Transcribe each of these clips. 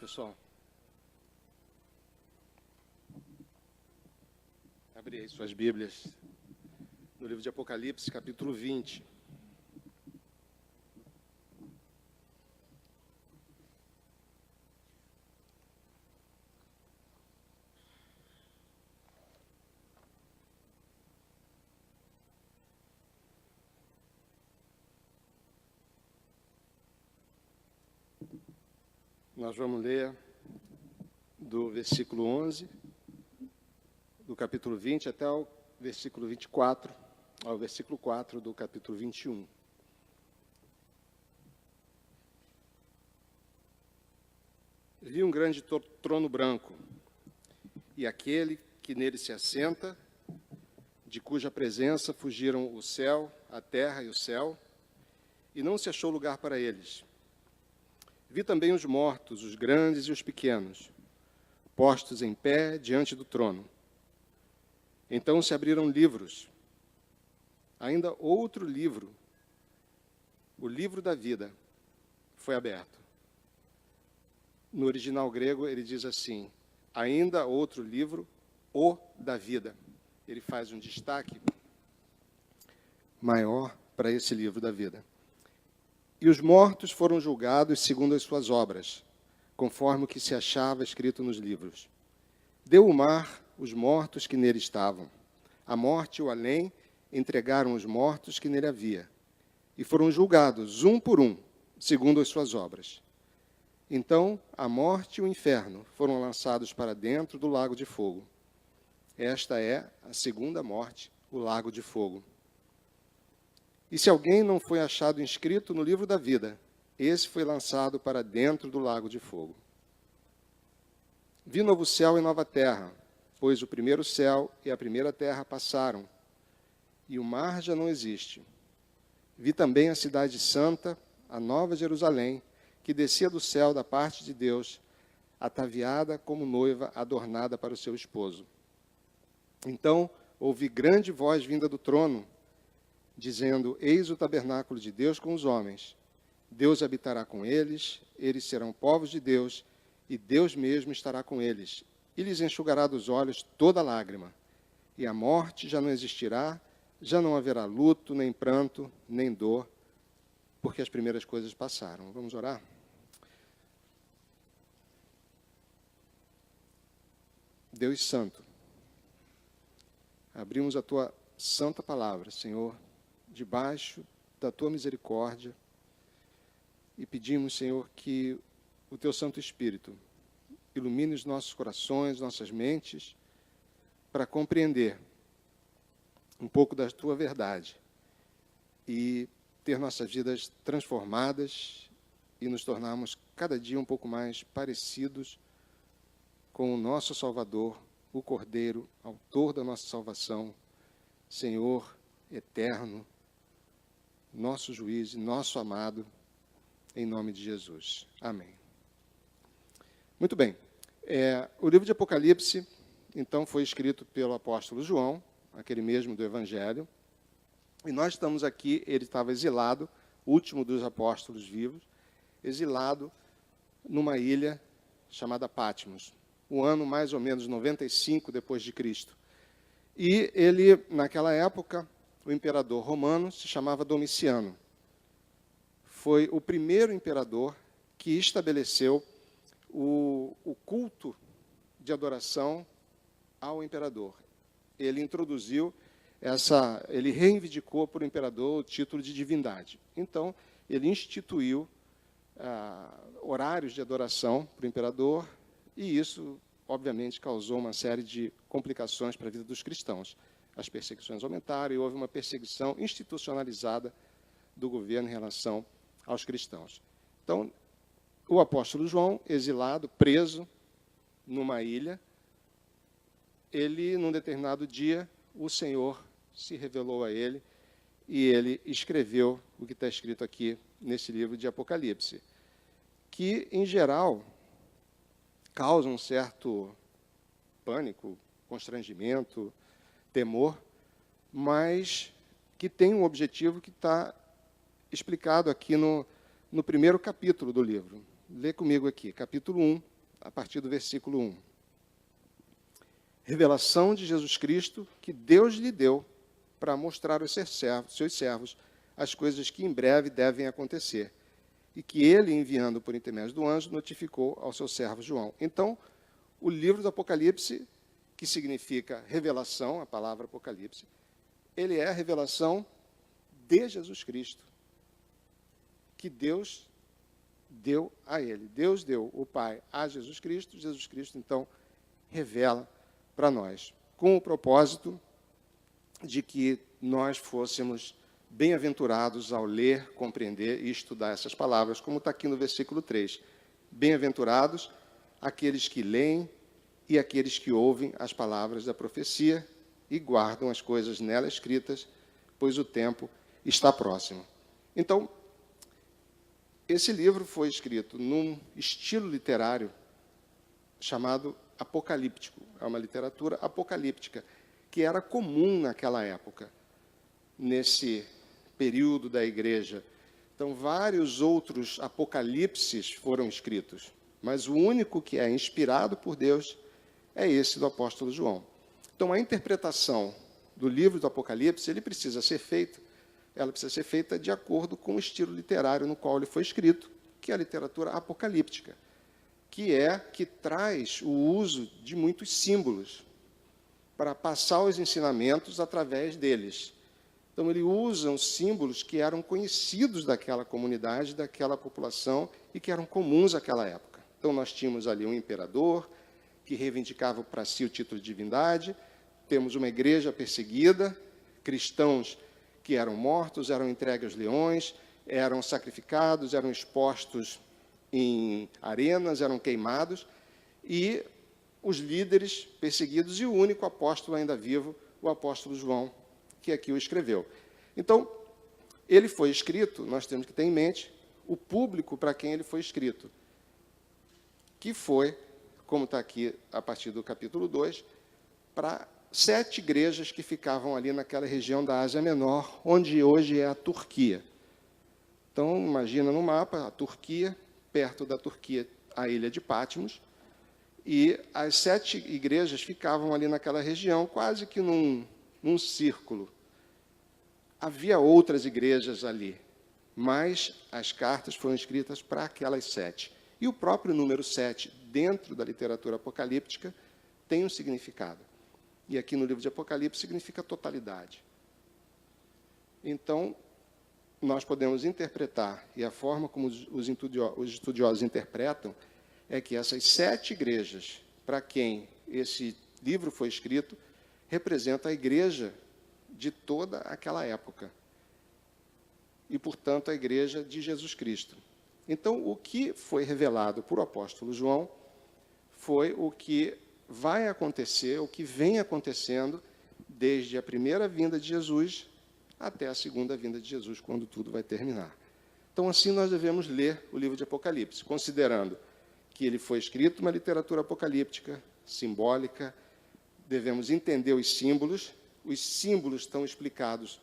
pessoal. Abri aí suas Bíblias no livro de Apocalipse, capítulo 20. Nós vamos ler do versículo 11, do capítulo 20, até o versículo 24, ao versículo 4 do capítulo 21. Vi um grande trono branco, e aquele que nele se assenta, de cuja presença fugiram o céu, a terra e o céu, e não se achou lugar para eles. Vi também os mortos, os grandes e os pequenos, postos em pé diante do trono. Então se abriram livros. Ainda outro livro, o livro da vida, foi aberto. No original grego ele diz assim, ainda outro livro, o da vida. Ele faz um destaque maior para esse livro da vida. E os mortos foram julgados segundo as suas obras, conforme o que se achava escrito nos livros. Deu o mar os mortos que nele estavam. A morte e o além entregaram os mortos que nele havia. E foram julgados, um por um, segundo as suas obras. Então, a morte e o inferno foram lançados para dentro do lago de fogo. Esta é a segunda morte, o lago de fogo. E se alguém não foi achado inscrito no livro da vida, esse foi lançado para dentro do lago de fogo. Vi novo céu e nova terra, pois o primeiro céu e a primeira terra passaram, e o mar já não existe. Vi também a cidade santa, a nova Jerusalém, que descia do céu da parte de Deus, ataviada como noiva adornada para o seu esposo. Então ouvi grande voz vinda do trono, dizendo, eis o tabernáculo de Deus com os homens. Deus habitará com eles, eles serão povos de Deus, e Deus mesmo estará com eles, e lhes enxugará dos olhos toda lágrima. E a morte já não existirá, já não haverá luto, nem pranto, nem dor, porque as primeiras coisas passaram. Vamos orar? Deus Santo, abrimos a Tua santa palavra, Senhor, debaixo da Tua misericórdia, e pedimos, Senhor, que o Teu Santo Espírito ilumine os nossos corações, nossas mentes, para compreender um pouco da Tua verdade e ter nossas vidas transformadas e nos tornarmos cada dia um pouco mais parecidos com o nosso Salvador, o Cordeiro, autor da nossa salvação, Senhor eterno, nosso juiz, nosso amado, em nome de Jesus. Amém. Muito bem. O livro de Apocalipse, então, foi escrito pelo apóstolo João, aquele mesmo do Evangelho, e nós estamos aqui, ele estava exilado, último dos apóstolos vivos, exilado numa ilha chamada Patmos, o ano mais ou menos 95 depois de Cristo. E ele, naquela época, o imperador romano se chamava Domiciano. Foi o primeiro imperador que estabeleceu o culto de adoração ao imperador. Ele introduziu ele reivindicou para o imperador o título de divindade. Então, ele instituiu horários de adoração para o imperador, e isso, obviamente, causou uma série de complicações para a vida dos cristãos. As perseguições aumentaram e houve uma perseguição institucionalizada do governo em relação aos cristãos. Então, o apóstolo João, exilado, preso numa ilha, ele, num determinado dia, o Senhor se revelou a ele e ele escreveu o que está escrito aqui nesse livro de Apocalipse, que, em geral, causa um certo pânico, constrangimento, temor, mas que tem um objetivo que está explicado aqui no primeiro capítulo do livro. Lê comigo aqui, capítulo 1, a partir do versículo 1. Revelação de Jesus Cristo que Deus lhe deu para mostrar aos seus servos as coisas que em breve devem acontecer, e que ele, enviando por intermédio do anjo, notificou ao seu servo João. Então, o livro do Apocalipse, que significa revelação, a palavra Apocalipse, ele é a revelação de Jesus Cristo, que Deus deu a ele. Deus deu o Pai a Jesus Cristo então revela para nós, com o propósito de que nós fôssemos bem-aventurados ao ler, compreender e estudar essas palavras, como está aqui no versículo 3. Bem-aventurados aqueles que leem e aqueles que ouvem as palavras da profecia e guardam as coisas nela escritas, pois o tempo está próximo. Então, esse livro foi escrito num estilo literário chamado apocalíptico. É uma literatura apocalíptica, que era comum naquela época, nesse período da igreja. Então, vários outros apocalipses foram escritos, mas o único que é inspirado por Deus é esse do apóstolo João. Então, a interpretação do livro do Apocalipse, ela precisa ser feita de acordo com o estilo literário no qual ele foi escrito, que é a literatura apocalíptica, que traz o uso de muitos símbolos para passar os ensinamentos através deles. Então, ele usa os símbolos que eram conhecidos daquela comunidade, daquela população, e que eram comuns àquela época. Então, nós tínhamos ali um imperador, que reivindicava para si o título de divindade, temos uma igreja perseguida, cristãos que eram mortos, eram entregues aos leões, eram sacrificados, eram expostos em arenas, eram queimados, e os líderes perseguidos, e o único apóstolo ainda vivo, o apóstolo João, que aqui o escreveu. Então, ele foi escrito, nós temos que ter em mente o público para quem ele foi escrito, que foi, como está aqui a partir do capítulo 2, para 7 igrejas que ficavam ali naquela região da Ásia Menor, onde hoje é a Turquia. Então, imagina no mapa a Turquia, perto da Turquia a ilha de Patmos, e as 7 igrejas ficavam ali naquela região, quase que num círculo. Havia outras igrejas ali, mas as cartas foram escritas para aquelas 7. E o próprio número 7, dentro da literatura apocalíptica, tem um significado. E aqui no livro de Apocalipse significa totalidade. Então, nós podemos interpretar, e a forma como os estudiosos interpretam, é que essas 7 igrejas, para quem esse livro foi escrito, representa a igreja de toda aquela época. E, portanto, a igreja de Jesus Cristo. Então, o que foi revelado por o apóstolo João foi o que vai acontecer, o que vem acontecendo desde a primeira vinda de Jesus até a segunda vinda de Jesus, quando tudo vai terminar. Então, assim, nós devemos ler o livro de Apocalipse, considerando que ele foi escrito uma literatura apocalíptica, simbólica, devemos entender os símbolos estão explicados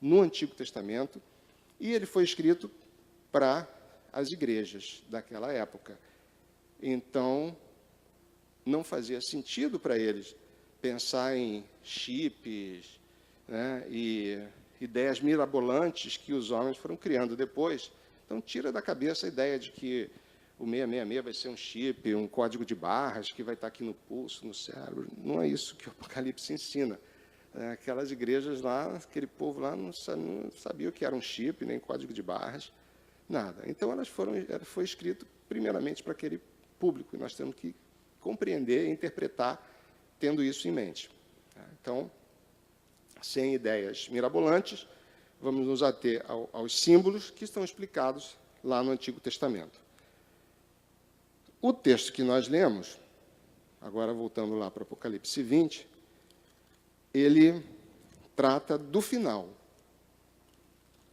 no Antigo Testamento, e ele foi escrito para as igrejas daquela época. Então, não fazia sentido para eles pensar em chips, né, e ideias mirabolantes que os homens foram criando depois. Então, tira da cabeça a ideia de que o 666 vai ser um chip, um código de barras que vai estar aqui no pulso, no cérebro. Não é isso que o Apocalipse ensina. Aquelas igrejas lá, aquele povo lá não sabia o que era um chip, nem código de barras, nada. Então, foi escrito primeiramente para aquele público, e nós temos que compreender e interpretar tendo isso em mente. Então, sem ideias mirabolantes, vamos nos ater aos símbolos que estão explicados lá no Antigo Testamento. O texto que nós lemos, agora voltando lá para Apocalipse 20, ele trata do final.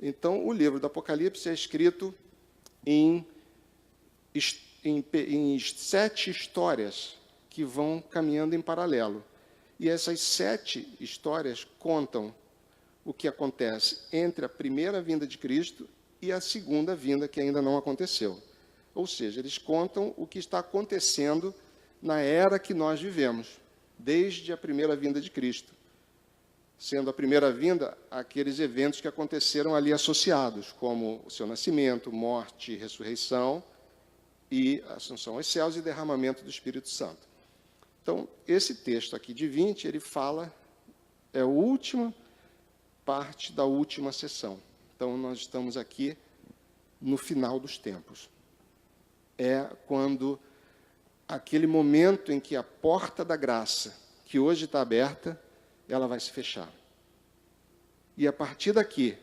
Então, o livro do Apocalipse é escrito em 7 histórias que vão caminhando em paralelo. E essas 7 histórias contam o que acontece entre a primeira vinda de Cristo e a segunda vinda, que ainda não aconteceu. Ou seja, eles contam o que está acontecendo na era que nós vivemos, desde a primeira vinda de Cristo. Sendo a primeira vinda aqueles eventos que aconteceram ali associados, como o seu nascimento, morte, ressurreição e ascensão aos céus e derramamento do Espírito Santo. Então, esse texto aqui de 20, ele fala, é a última parte da última sessão. Então, nós estamos aqui no final dos tempos. É quando aquele momento em que a porta da graça, que hoje está aberta, ela vai se fechar. E a partir daqui,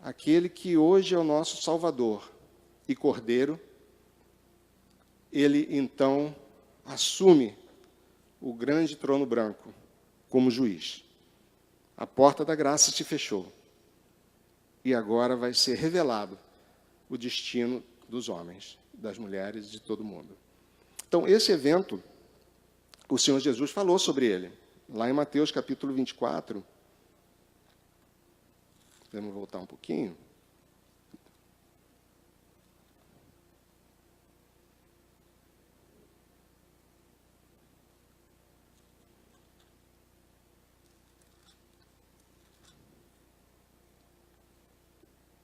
aquele que hoje é o nosso Salvador e Cordeiro, ele então assume o grande trono branco como juiz. A porta da graça se fechou. E agora vai ser revelado o destino dos homens, das mulheres, de todo mundo. Então, esse evento, o Senhor Jesus falou sobre ele. Lá em Mateus capítulo 24, vamos voltar um pouquinho.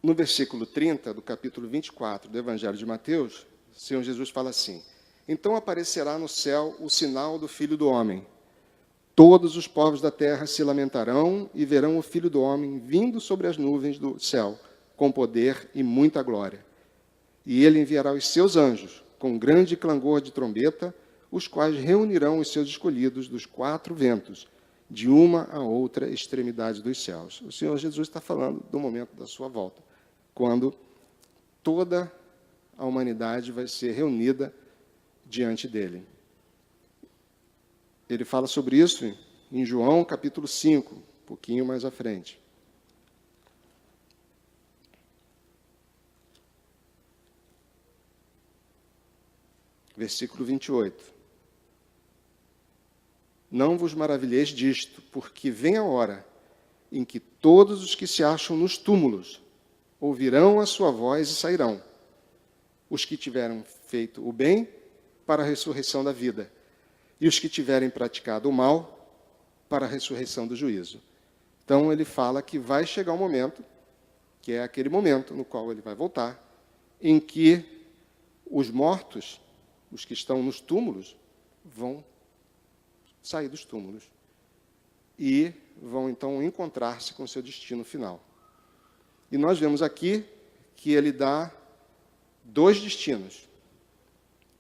No versículo 30 do capítulo 24 do Evangelho de Mateus, o Senhor Jesus fala assim: então aparecerá no céu o sinal do Filho do Homem. Todos os povos da terra se lamentarão e verão o Filho do Homem vindo sobre as nuvens do céu, com poder e muita glória. E ele enviará os seus anjos, com grande clangor de trombeta, os quais reunirão os seus escolhidos dos quatro ventos, de uma a outra extremidade dos céus. O Senhor Jesus está falando do momento da sua volta, quando toda a humanidade vai ser reunida diante dele. Ele fala sobre isso em João capítulo 5, um pouquinho mais à frente. Versículo 28. Não vos maravilheis disto, porque vem a hora em que todos os que se acham nos túmulos ouvirão a sua voz e sairão. Os que tiveram feito o bem para a ressurreição da vida, e os que tiverem praticado o mal para a ressurreição do juízo. Então ele fala que vai chegar um momento, que é aquele momento no qual ele vai voltar, em que os mortos, os que estão nos túmulos, vão sair dos túmulos e vão então encontrar-se com seu destino final. E nós vemos aqui que ele dá dois destinos: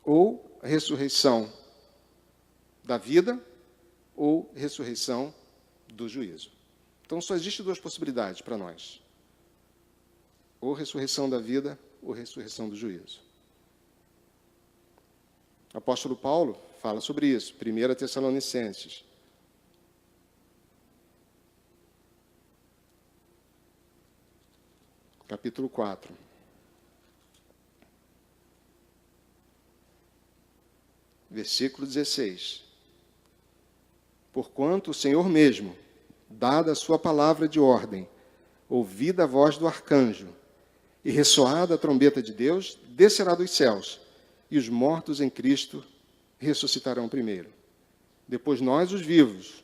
ou a ressurreição da vida, ou ressurreição do juízo. Então só existem duas possibilidades para nós: ou ressurreição da vida, ou ressurreição do juízo. O apóstolo Paulo fala sobre isso, 1 Tessalonicenses. Capítulo 4. Versículo 16. Porquanto o Senhor mesmo, dada a sua palavra de ordem, ouvida a voz do arcanjo, e ressoada a trombeta de Deus, descerá dos céus, e os mortos em Cristo ressuscitarão primeiro. Depois nós, os vivos,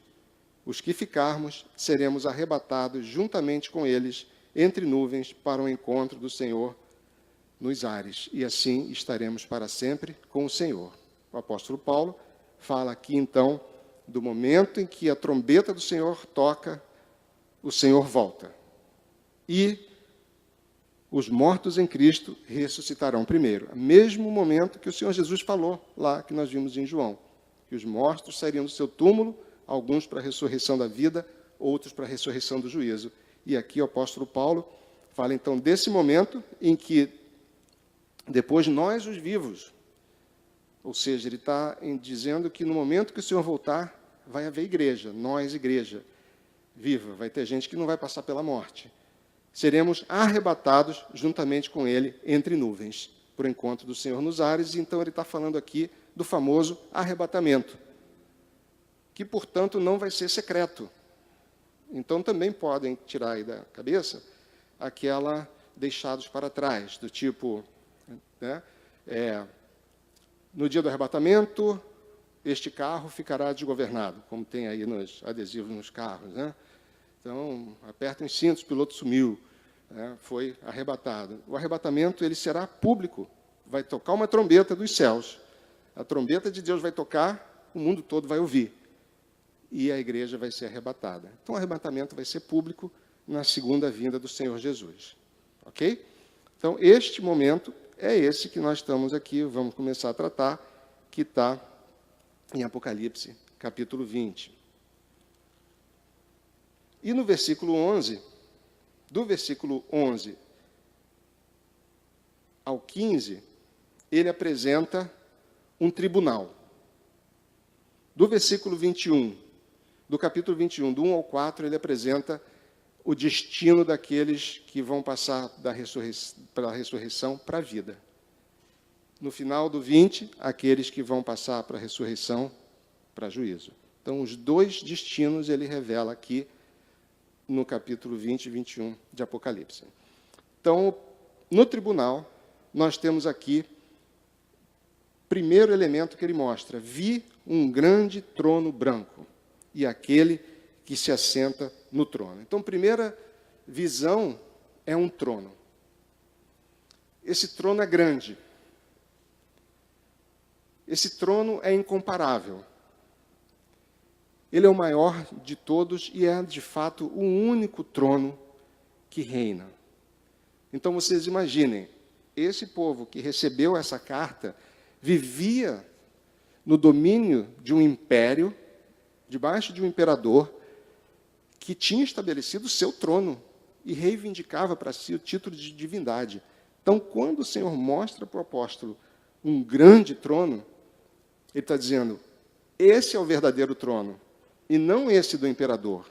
os que ficarmos, seremos arrebatados juntamente com eles entre nuvens para o encontro do Senhor nos ares, e assim estaremos para sempre com o Senhor. O apóstolo Paulo fala aqui, então, do momento em que a trombeta do Senhor toca, o Senhor volta. E os mortos em Cristo ressuscitarão primeiro. Mesmo momento que o Senhor Jesus falou lá, que nós vimos em João, que os mortos sairiam do seu túmulo, alguns para a ressurreição da vida, outros para a ressurreição do juízo. E aqui o apóstolo Paulo fala então desse momento em que depois nós, os vivos, ou seja, ele está dizendo que no momento que o Senhor voltar, vai haver igreja, nós, igreja viva, vai ter gente que não vai passar pela morte. Seremos arrebatados juntamente com ele entre nuvens, por encontro do Senhor nos ares. E então ele está falando aqui do famoso arrebatamento, que, portanto, não vai ser secreto. Então também podem tirar aí da cabeça aquela deixados para trás, do tipo, né? No dia do arrebatamento, este carro ficará desgovernado, como tem aí nos adesivos nos carros, né? Então, aperta os cintos, o piloto sumiu, né? Foi arrebatado. O arrebatamento ele será público, vai tocar uma trombeta dos céus. A trombeta de Deus vai tocar, o mundo todo vai ouvir. E a igreja vai ser arrebatada. Então, o arrebatamento vai ser público na segunda vinda do Senhor Jesus. Ok? Então, este momento é esse que nós estamos aqui, vamos começar a tratar, que está em Apocalipse, capítulo 20. E no versículo 11, do versículo 11 ao 15, ele apresenta um tribunal. Do versículo 21, do capítulo 21, do 1 ao 4, ele apresenta o destino daqueles que vão passar pela ressurreição para a vida. No final do 20, aqueles que vão passar para a ressurreição para juízo. Então, os dois destinos ele revela aqui no capítulo 20 e 21 de Apocalipse. Então, no tribunal, nós temos aqui primeiro elemento que ele mostra: vi um grande trono branco e aquele que se assenta no trono. Então, primeira visão é um trono. Esse trono é grande. Esse trono é incomparável. Ele é o maior de todos e é, de fato, o único trono que reina. Então, vocês imaginem, esse povo que recebeu essa carta vivia no domínio de um império, debaixo de um imperador, que tinha estabelecido o seu trono e reivindicava para si o título de divindade. Então, quando o Senhor mostra para o apóstolo um grande trono, ele está dizendo, esse é o verdadeiro trono, e não esse do imperador.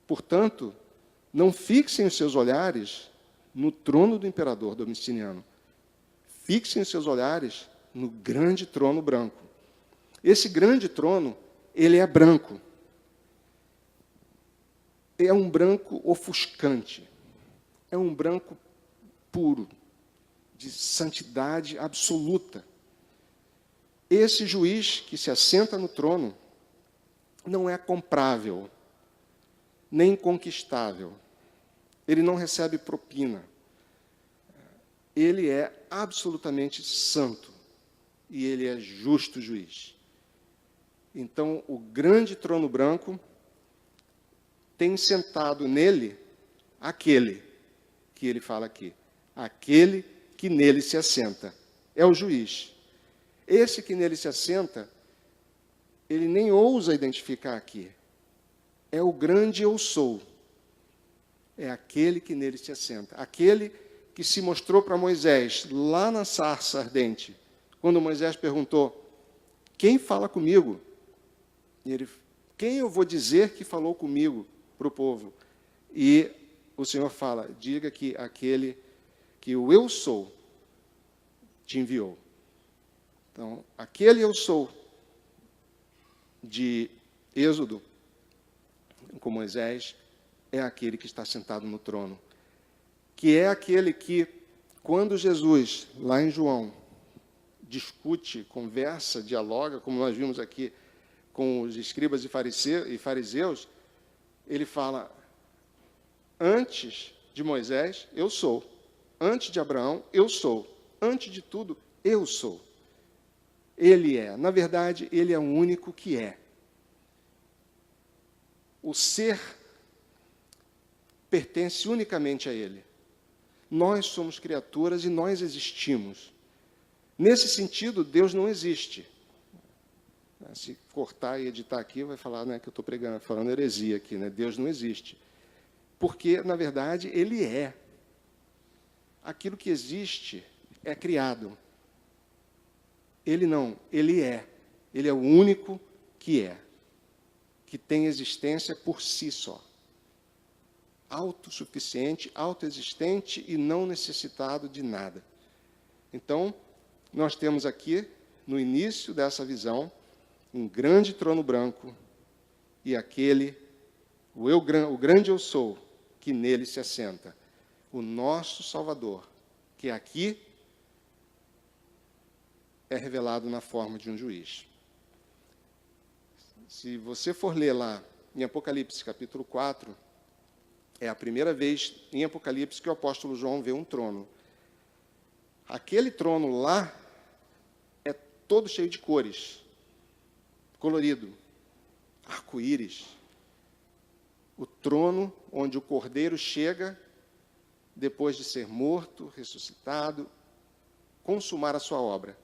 Portanto, não fixem os seus olhares no trono do imperador Domiciano. Fixem os seus olhares no grande trono branco. Esse grande trono, ele é branco. É um branco ofuscante. É um branco puro, de santidade absoluta. Esse juiz que se assenta no trono não é comprável, nem conquistável. Ele não recebe propina. Ele é absolutamente santo e ele é justo juiz. Então, o grande trono branco tem sentado nele aquele que ele fala aqui, aquele que nele se assenta. É o juiz. Esse que nele se assenta, ele nem ousa identificar aqui. É o grande eu sou. É aquele que nele se assenta. Aquele que se mostrou para Moisés, lá na sarça ardente, quando Moisés perguntou, quem fala comigo? E ele, quem eu vou dizer que falou comigo para o povo? E o Senhor fala, diga que aquele que o eu sou te enviou. Então, aquele eu sou de Êxodo, com Moisés, é aquele que está sentado no trono. Que é aquele que, quando Jesus, lá em João, discute, conversa, dialoga, como nós vimos aqui com os escribas e fariseus, ele fala, antes de Moisés, eu sou. Antes de Abraão, eu sou. Antes de tudo, eu sou. Ele é. Na verdade, ele é o único que é. O ser pertence unicamente a ele. Nós somos criaturas e nós existimos. Nesse sentido, Deus não existe. Se cortar e editar aqui, vai falar, né, que eu estou falando heresia aqui, né? Deus não existe. Porque, na verdade, ele é. Aquilo que existe é criado. Ele não, ele é. Ele é o único que é. Que tem existência por si só. Autossuficiente, autoexistente e não necessitado de nada. Então, nós temos aqui, no início dessa visão, um grande trono branco e aquele, o grande eu sou, que nele se assenta. O nosso Salvador, que aqui é revelado na forma de um juiz. Se você for ler lá em Apocalipse, capítulo 4, é a primeira vez em Apocalipse que o apóstolo João vê um trono. Aquele trono lá é todo cheio de cores, colorido, arco-íris. O trono onde o Cordeiro chega depois de ser morto, ressuscitado, consumar a sua obra.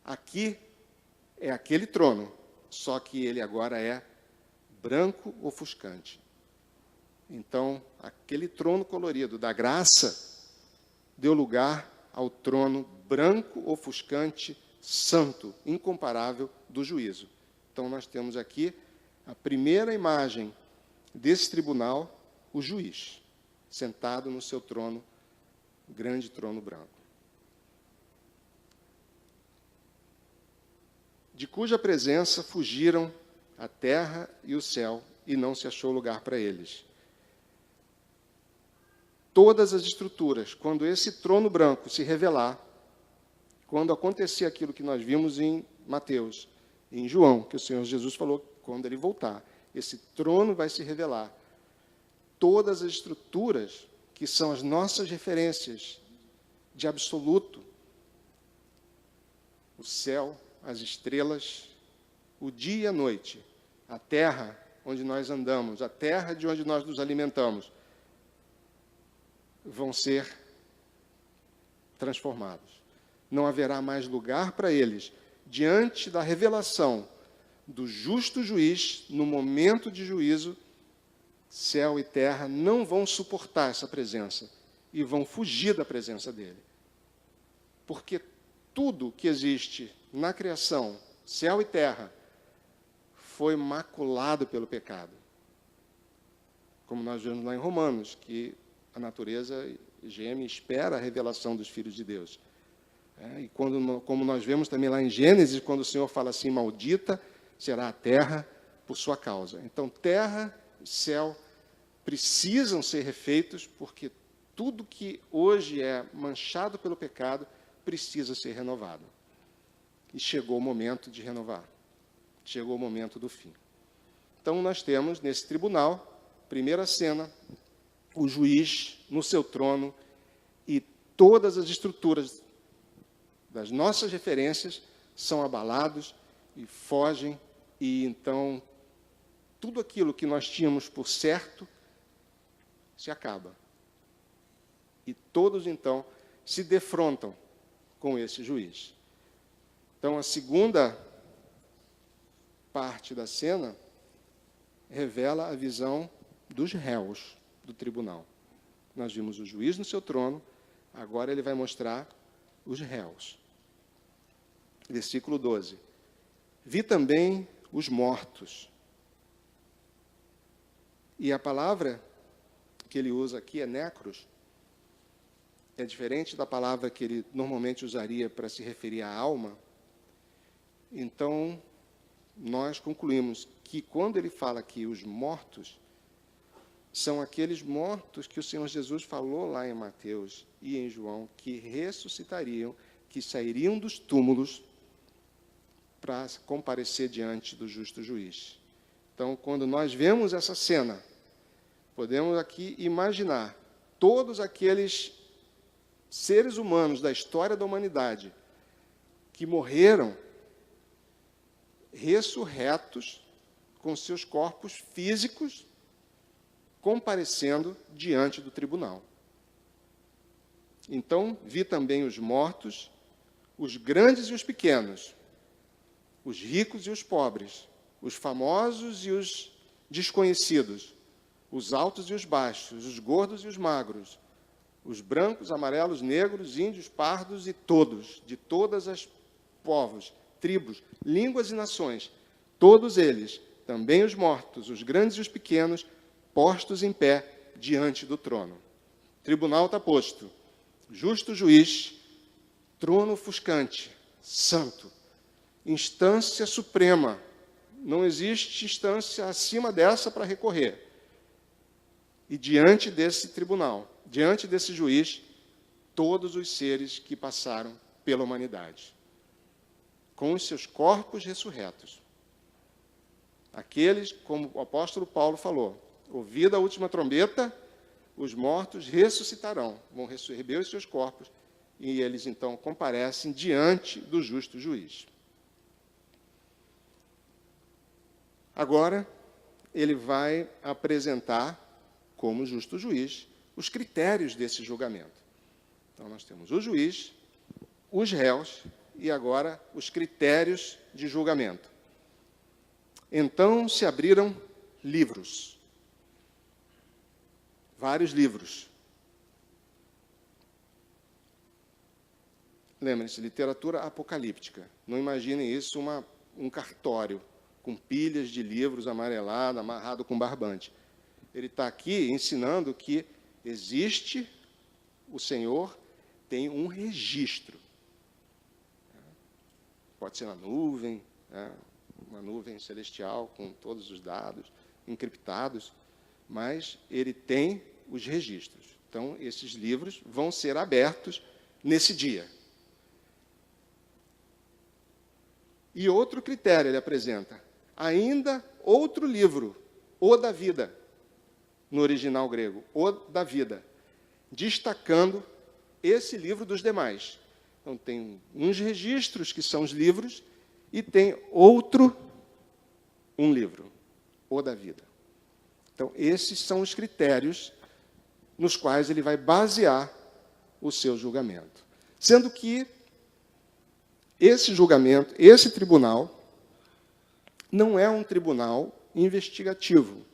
Aqui é aquele trono, só que ele agora é branco ofuscante. Então, aquele trono colorido da graça deu lugar ao trono branco ofuscante, santo, incomparável do juízo. Então, nós temos aqui a primeira imagem desse tribunal, o juiz, sentado no seu trono, grande trono branco. De cuja presença fugiram a terra e o céu, e não se achou lugar para eles. Todas as estruturas, quando esse trono branco se revelar, quando acontecer aquilo que nós vimos em Mateus, em João, que o Senhor Jesus falou, quando ele voltar, esse trono vai se revelar. Todas as estruturas, que são as nossas referências de absoluto, o céu, as estrelas, o dia e a noite, a terra onde nós andamos, a terra de onde nós nos alimentamos, vão ser transformados. Não haverá mais lugar para eles diante da revelação do justo juiz, no momento de juízo. Céu e terra não vão suportar essa presença e vão fugir da presença dele. Porque tudo que existe na criação, céu e terra, foi maculado pelo pecado. Como nós vemos lá em Romanos, que a natureza geme e espera a revelação dos filhos de Deus. E como nós vemos também lá em Gênesis, quando o Senhor fala assim, maldita será a terra por sua causa. Então, terra e céu precisam ser refeitos, porque tudo que hoje é manchado pelo pecado precisa ser renovado. E chegou o momento de renovar. Chegou o momento do fim. Então, nós temos nesse tribunal, primeira cena, o juiz no seu trono e todas as estruturas das nossas referências são abalados e fogem, e então tudo aquilo que nós tínhamos por certo se acaba. E todos, então, se defrontam com esse juiz. Então, a segunda parte da cena revela a visão dos réus do tribunal. Nós vimos o juiz no seu trono, agora ele vai mostrar os réus. Versículo 12. Vi também os mortos. E a palavra que ele usa aqui é necros, é diferente da palavra que ele normalmente usaria para se referir à alma. Então, nós concluímos que quando ele fala aqui os mortos, são aqueles mortos que o Senhor Jesus falou lá em Mateus e em João, que ressuscitariam, que sairiam dos túmulos para comparecer diante do justo juiz. Então, quando nós vemos essa cena, podemos aqui imaginar todos aqueles seres humanos da história da humanidade que morreram ressurretos com seus corpos físicos comparecendo diante do tribunal. Então, vi também os mortos, os grandes e os pequenos, os ricos e os pobres, os famosos e os desconhecidos, os altos e os baixos, os gordos e os magros, os brancos, amarelos, negros, índios, pardos e todos, de todas as povos, tribos, línguas e nações, todos eles, também os mortos, os grandes e os pequenos, postos em pé diante do trono. O tribunal está posto. Justo juiz, trono ofuscante, santo, instância suprema. Não existe instância acima dessa para recorrer. E diante desse tribunal, diante desse juiz, todos os seres que passaram pela humanidade, com os seus corpos ressurretos. Aqueles, como o apóstolo Paulo falou, ouvida a última trombeta, os mortos ressuscitarão, vão receber os seus corpos, e eles então comparecem diante do justo juiz. Agora, ele vai apresentar, como justo juiz, os critérios desse julgamento. Então, nós temos o juiz, os réus e agora os critérios de julgamento. Então se abriram livros, vários livros. Lembrem-se, literatura apocalíptica. Não imaginem isso um cartório com pilhas de livros amarelado, amarrado com barbante. Ele está aqui ensinando que existe, o Senhor tem um registro. Pode ser na nuvem, uma nuvem celestial com todos os dados encriptados, mas ele tem os registros. Então, esses livros vão ser abertos nesse dia. E outro critério ele apresenta, ainda outro livro, o da vida, no original grego, o da vida, destacando esse livro dos demais. Então, tem uns registros que são os livros, e tem um livro, o da vida. Então, esses são os critérios nos quais ele vai basear o seu julgamento. Sendo que esse julgamento, esse tribunal, não é um tribunal investigativo.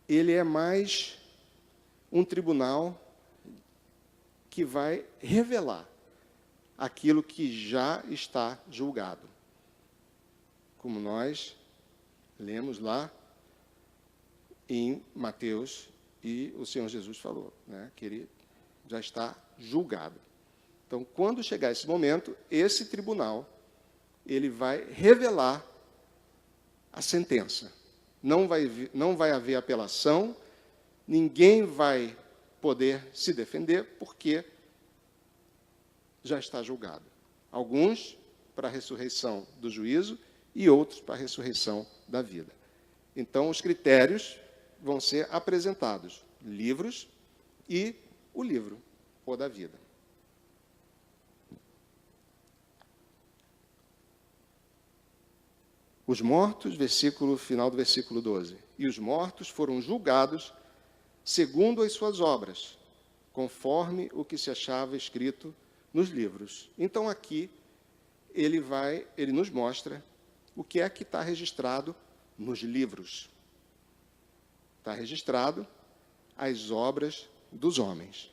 Ele é mais um tribunal que vai revelar aquilo que já está julgado. Como nós lemos lá em Mateus, e o Senhor Jesus falou, que ele já está julgado. Então, quando chegar esse momento, esse tribunal, ele vai revelar a sentença. Não vai haver apelação, ninguém vai poder se defender, porque já está julgado. Alguns para a ressurreição do juízo e outros para a ressurreição da vida. Então, os critérios vão ser apresentados, livros e o livro, o da vida. Os mortos, final do versículo 12. E os mortos foram julgados segundo as suas obras, conforme o que se achava escrito nos livros. Então, aqui, ele nos mostra o que é que está registrado nos livros. Está registrado as obras dos homens.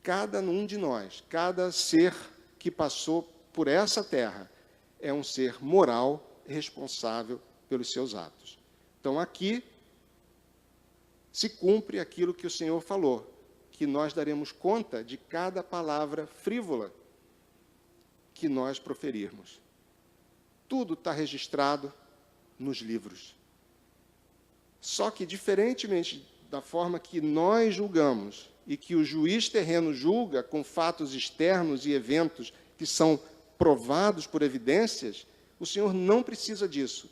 Cada um de nós, cada ser que passou por essa terra, é um ser moral responsável pelos seus atos. Então, aqui se cumpre aquilo que o Senhor falou, que nós daremos conta de cada palavra frívola que nós proferirmos. Tudo está registrado nos livros. Só que, diferentemente da forma que nós julgamos e que o juiz terreno julga com fatos externos e eventos que são provados por evidências, o Senhor não precisa disso.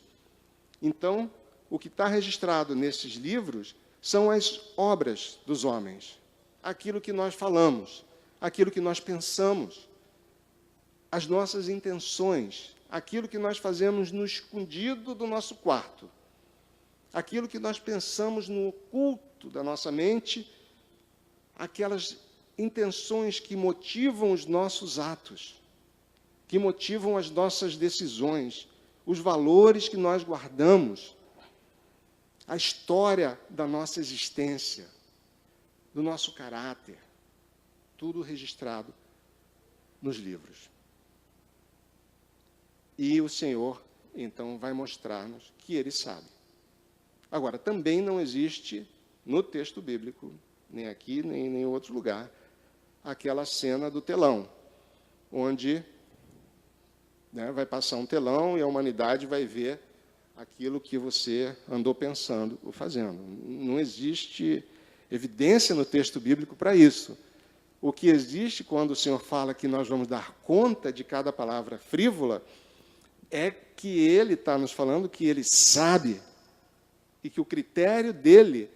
Então, o que está registrado nesses livros são as obras dos homens, aquilo que nós falamos, aquilo que nós pensamos, as nossas intenções, aquilo que nós fazemos no escondido do nosso quarto, aquilo que nós pensamos no oculto da nossa mente, aquelas intenções que motivam os nossos atos, que motivam as nossas decisões, os valores que nós guardamos, a história da nossa existência, do nosso caráter, tudo registrado nos livros. E o Senhor, então, vai mostrar-nos que Ele sabe. Agora, também não existe no texto bíblico, nem aqui, nem em outro lugar, aquela cena do telão, onde vai passar um telão e a humanidade vai ver aquilo que você andou pensando ou fazendo. Não existe evidência no texto bíblico para isso. O que existe quando o Senhor fala que nós vamos dar conta de cada palavra frívola é que Ele está nos falando que Ele sabe e que o critério dele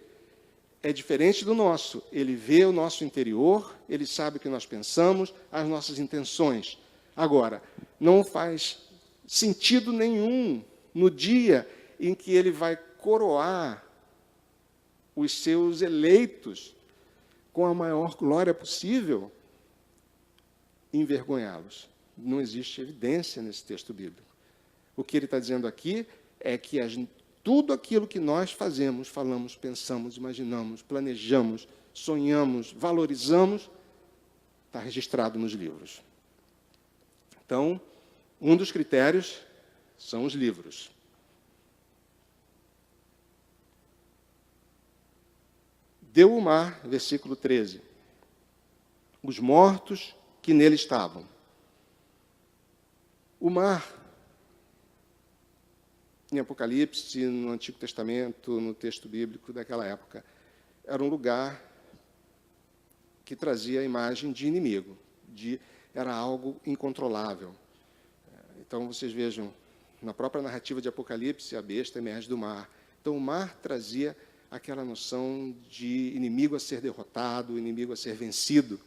é diferente do nosso. Ele vê o nosso interior, Ele sabe o que nós pensamos, as nossas intenções. Agora, não faz sentido nenhum no dia em que Ele vai coroar os seus eleitos com a maior glória possível, envergonhá-los. Não existe evidência nesse texto bíblico. O que ele está dizendo aqui é que tudo aquilo que nós fazemos, falamos, pensamos, imaginamos, planejamos, sonhamos, valorizamos, está registrado nos livros. Então, um dos critérios são os livros. Deu o mar, versículo 13, os mortos que nele estavam. O mar, em Apocalipse, no Antigo Testamento, no texto bíblico daquela época, era um lugar que trazia a imagem de inimigo, era algo incontrolável. Então, vocês vejam, na própria narrativa de Apocalipse, a besta emerge do mar. Então, o mar trazia aquela noção de inimigo a ser derrotado, inimigo a ser vencido.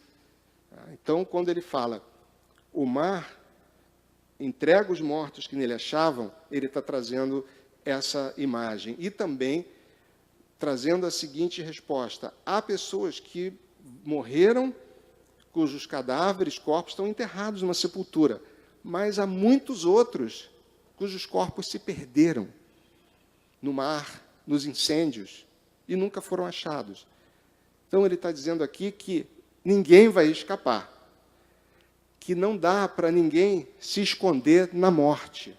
Então, quando ele fala, o mar entrega os mortos que nele achavam, ele está trazendo essa imagem. E também trazendo a seguinte resposta: há pessoas que morreram, cujos cadáveres, corpos, estão enterrados numa sepultura, mas há muitos outros cujos corpos se perderam no mar, nos incêndios, e nunca foram achados. Então, ele está dizendo aqui que ninguém vai escapar, que não dá para ninguém se esconder na morte,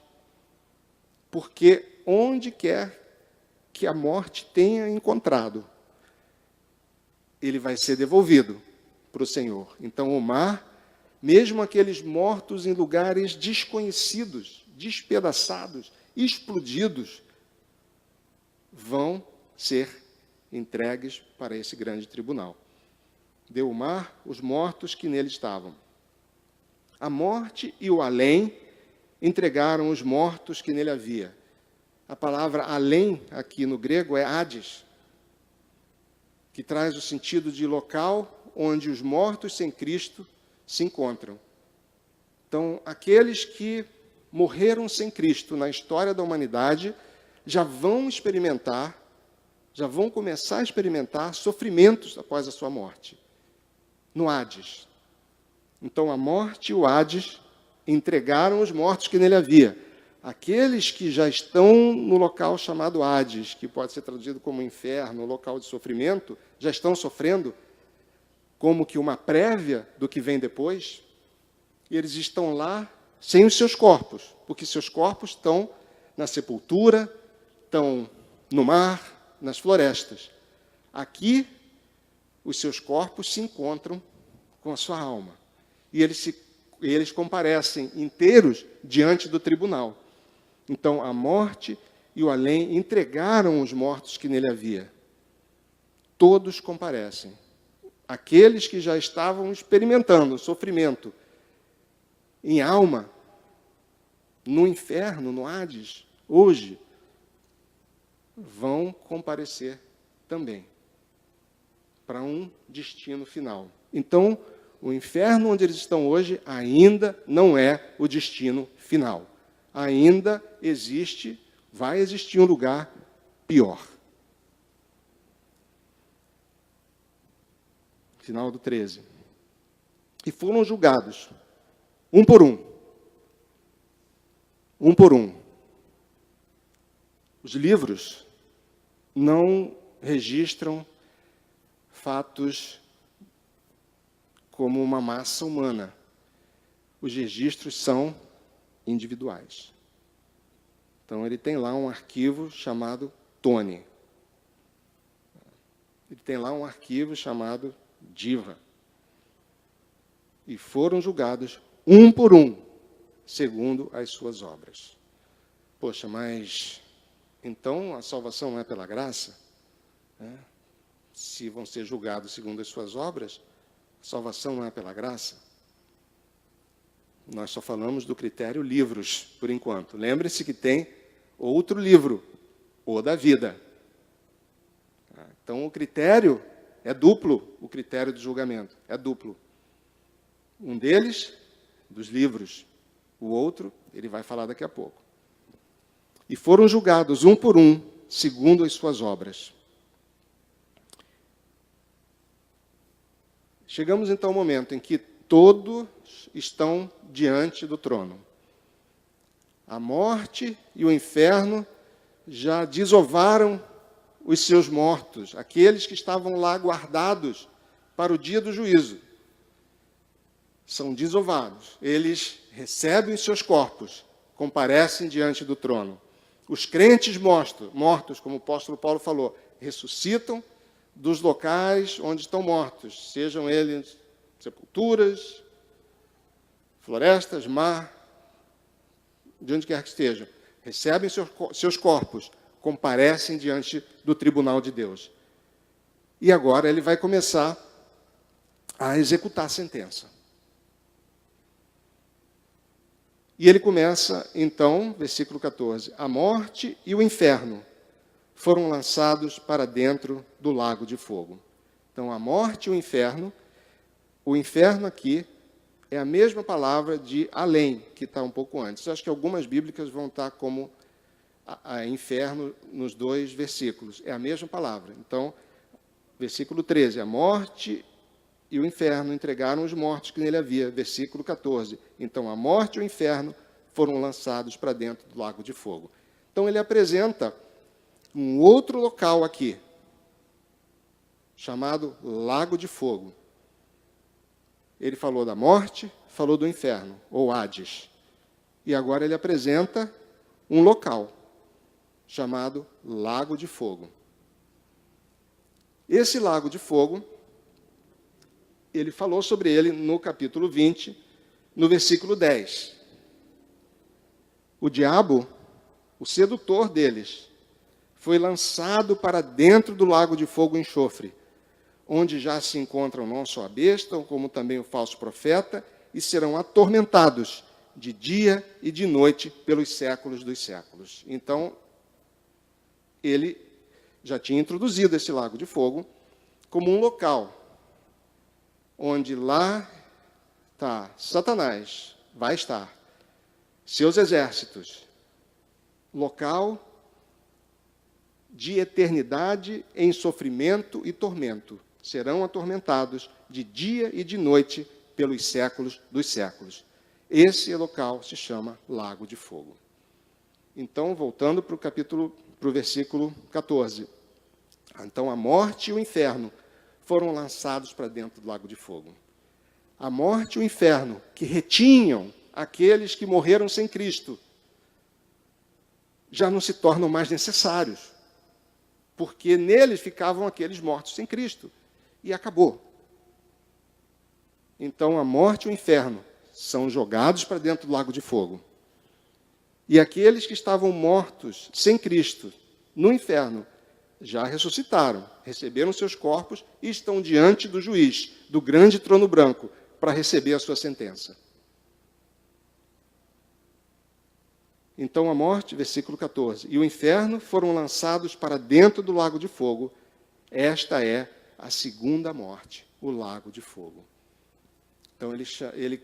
porque onde quer que a morte tenha encontrado, ele vai ser devolvido para o Senhor. Então, o mar, mesmo aqueles mortos em lugares desconhecidos, despedaçados, explodidos, vão ser entregues para esse grande tribunal. Deu o mar, os mortos que nele estavam. A morte e o além entregaram os mortos que nele havia. A palavra além, aqui no grego, é Hades, que traz o sentido de local onde os mortos sem Cristo se encontram. Então, aqueles que morreram sem Cristo na história da humanidade já vão começar a experimentar sofrimentos após a sua morte, no Hades. Então, a morte e o Hades entregaram os mortos que nele havia. Aqueles que já estão no local chamado Hades, que pode ser traduzido como inferno, local de sofrimento, já estão sofrendo como que uma prévia do que vem depois, e eles estão lá sem os seus corpos, porque seus corpos estão na sepultura, estão no mar, nas florestas. Aqui, os seus corpos se encontram com a sua alma. E eles comparecem inteiros diante do tribunal. Então, a morte e o além entregaram os mortos que nele havia. Todos comparecem. Aqueles que já estavam experimentando sofrimento em alma, no inferno, no Hades, hoje, vão comparecer também para um destino final. Então, o inferno onde eles estão hoje ainda não é o destino final. Ainda vai existir um lugar pior. Final do 13. E foram julgados, um por um. Um por um. Os livros não registram fatos como uma massa humana. Os registros são individuais. Então, ele tem lá um arquivo chamado Tony. Ele tem lá um arquivo chamado Diva. E foram julgados um por um, segundo as suas obras. Poxa, mas então a salvação não é pela graça? Se vão ser julgados segundo as suas obras, salvação não é pela graça? Nós só falamos do critério livros, por enquanto. Lembre-se que tem outro livro, o da vida. Então, o critério é duplo, o critério do julgamento é duplo. Um deles, dos livros. O outro, ele vai falar daqui a pouco. E foram julgados um por um, segundo as suas obras. Chegamos então ao momento em que todos estão diante do trono. A morte e o inferno já desovaram os seus mortos, aqueles que estavam lá guardados para o dia do juízo. São desovados. Eles recebem os seus corpos, comparecem diante do trono. Os crentes mortos, como o apóstolo Paulo falou, ressuscitam dos locais onde estão mortos, sejam eles sepulturas, florestas, mar, de onde quer que estejam. Recebem seus corpos, comparecem diante do tribunal de Deus. E agora ele vai começar a executar a sentença. E ele começa, então, versículo 14: a morte e o inferno foram lançados para dentro do lago de fogo. Então, a morte e o inferno aqui é a mesma palavra de além, que está um pouco antes. Acho que algumas bíblicas vão estar como inferno nos dois versículos. É a mesma palavra. Então, versículo 13, a morte e o inferno entregaram os mortos que nele havia. Versículo 14, então a morte e o inferno foram lançados para dentro do lago de fogo. Então, ele apresenta um outro local aqui, chamado Lago de Fogo. Ele falou da morte, falou do inferno, ou Hades. E agora ele apresenta um local, chamado Lago de Fogo. Esse Lago de Fogo, ele falou sobre ele no capítulo 20, no versículo 10. O diabo, o sedutor deles, foi lançado para dentro do lago de fogo e enxofre, onde já se encontram não só a besta, como também o falso profeta, e serão atormentados de dia e de noite pelos séculos dos séculos. Então, ele já tinha introduzido esse lago de fogo como um local onde lá está Satanás, vai estar, seus exércitos, local de eternidade em sofrimento e tormento. Serão atormentados de dia e de noite pelos séculos dos séculos. Esse local se chama Lago de Fogo. Então, voltando para o versículo 14. Então, a morte e o inferno foram lançados para dentro do Lago de Fogo. A morte e o inferno, que retinham aqueles que morreram sem Cristo, já não se tornam mais necessários, porque neles ficavam aqueles mortos sem Cristo. E acabou. Então, a morte e o inferno são jogados para dentro do lago de fogo. E aqueles que estavam mortos sem Cristo no inferno já ressuscitaram, receberam seus corpos e estão diante do juiz, do grande trono branco, para receber a sua sentença. Então a morte, versículo 14, e o inferno foram lançados para dentro do lago de fogo. Esta é a segunda morte, o lago de fogo. Então ele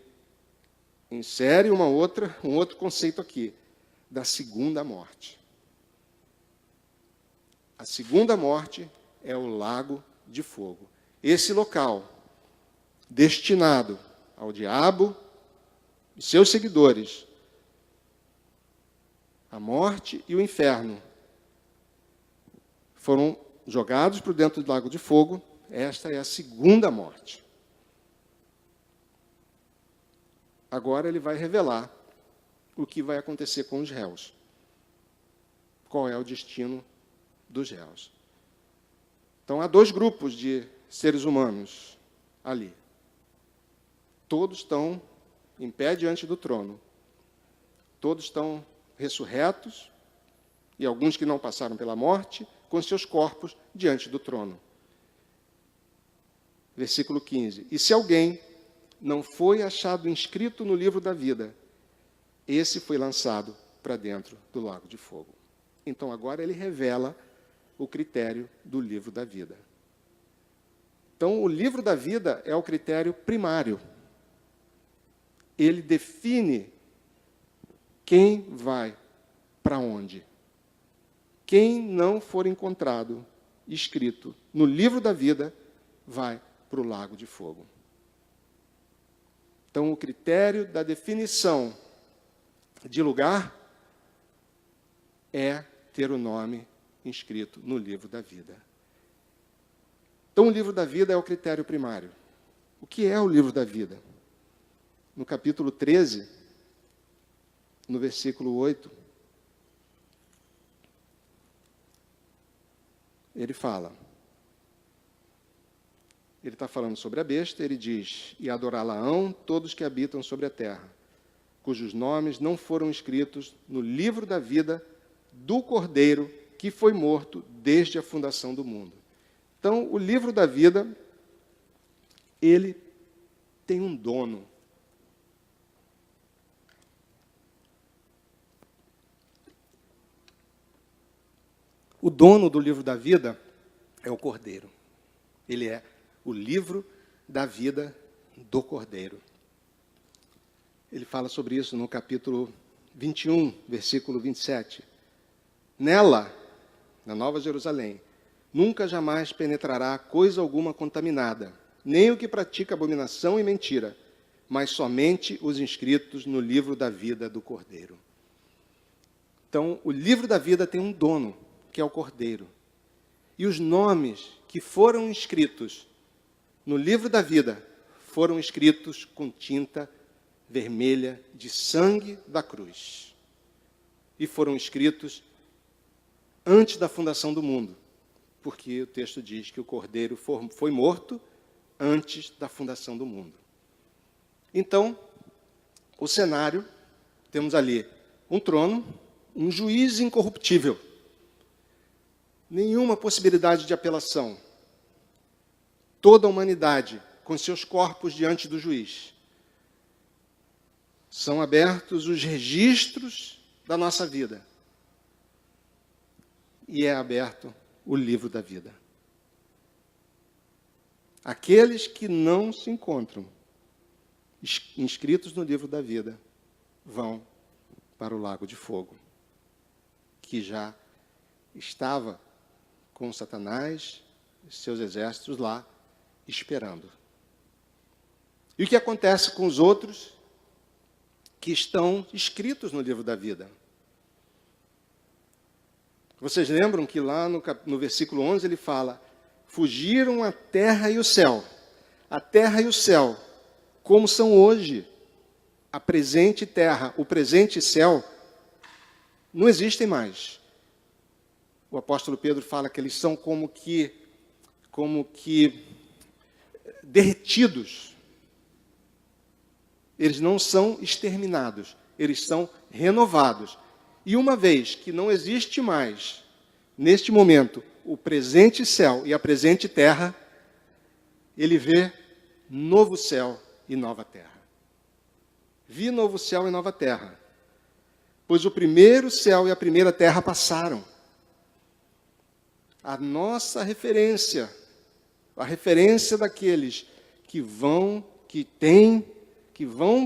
insere um outro conceito aqui, da segunda morte. A segunda morte é o lago de fogo. Esse local, destinado ao diabo e seus seguidores, a morte e o inferno, foram jogados para dentro do lago de fogo. Esta é a segunda morte. Agora ele vai revelar o que vai acontecer com os réus. Qual é o destino dos réus. Então, há dois grupos de seres humanos ali. Todos estão em pé diante do trono. Todos estão ressurretos, e alguns que não passaram pela morte, com seus corpos diante do trono. versículo 15. E se alguém não foi achado inscrito no livro da vida, esse foi lançado para dentro do lago de fogo. Então, agora ele revela o critério do livro da vida. Então, o livro da vida é o critério primário. Ele define quem vai para onde. Quem não for encontrado escrito no livro da vida vai para o lago de fogo. Então, o critério da definição de lugar é ter o nome inscrito no livro da vida. Então, o livro da vida é o critério primário. O que é o livro da vida? No capítulo 13, no versículo 8, ele fala, ele está falando sobre a besta, ele diz, e adorá-la-ão todos que habitam sobre a terra, cujos nomes não foram escritos no livro da vida do Cordeiro, que foi morto desde a fundação do mundo. Então, o livro da vida, ele tem um dono. O dono do livro da vida é o Cordeiro. Ele é o livro da vida do Cordeiro. Ele fala sobre isso no capítulo 21, versículo 27. Nela, na Nova Jerusalém, nunca jamais penetrará coisa alguma contaminada, nem o que pratica abominação e mentira, mas somente os inscritos no livro da vida do Cordeiro. Então, o livro da vida tem um dono, que é o Cordeiro. E os nomes que foram escritos no livro da vida foram escritos com tinta vermelha de sangue da cruz. E foram escritos antes da fundação do mundo, porque o texto diz que o Cordeiro foi morto antes da fundação do mundo. Então, o cenário, temos ali um trono, um juiz incorruptível, nenhuma possibilidade de apelação, toda a humanidade com seus corpos diante do juiz. São abertos os registros da nossa vida. E é aberto o livro da vida. Aqueles que não se encontram inscritos no livro da vida vão para o lago de fogo, que já estava com Satanás e seus exércitos lá esperando. E o que acontece com os outros que estão escritos no livro da vida? Vocês lembram que lá no versículo 11 ele fala, fugiram a terra e o céu. A terra e o céu, como são hoje, a presente terra, o presente céu, não existem mais. O apóstolo Pedro fala que eles são como que derretidos. Eles não são exterminados, eles são renovados. E uma vez que não existe mais, neste momento, o presente céu e a presente terra, ele vê novo céu e nova terra. Vi novo céu e nova terra, pois o primeiro céu e a primeira terra passaram. A nossa referência, a referência daqueles que vão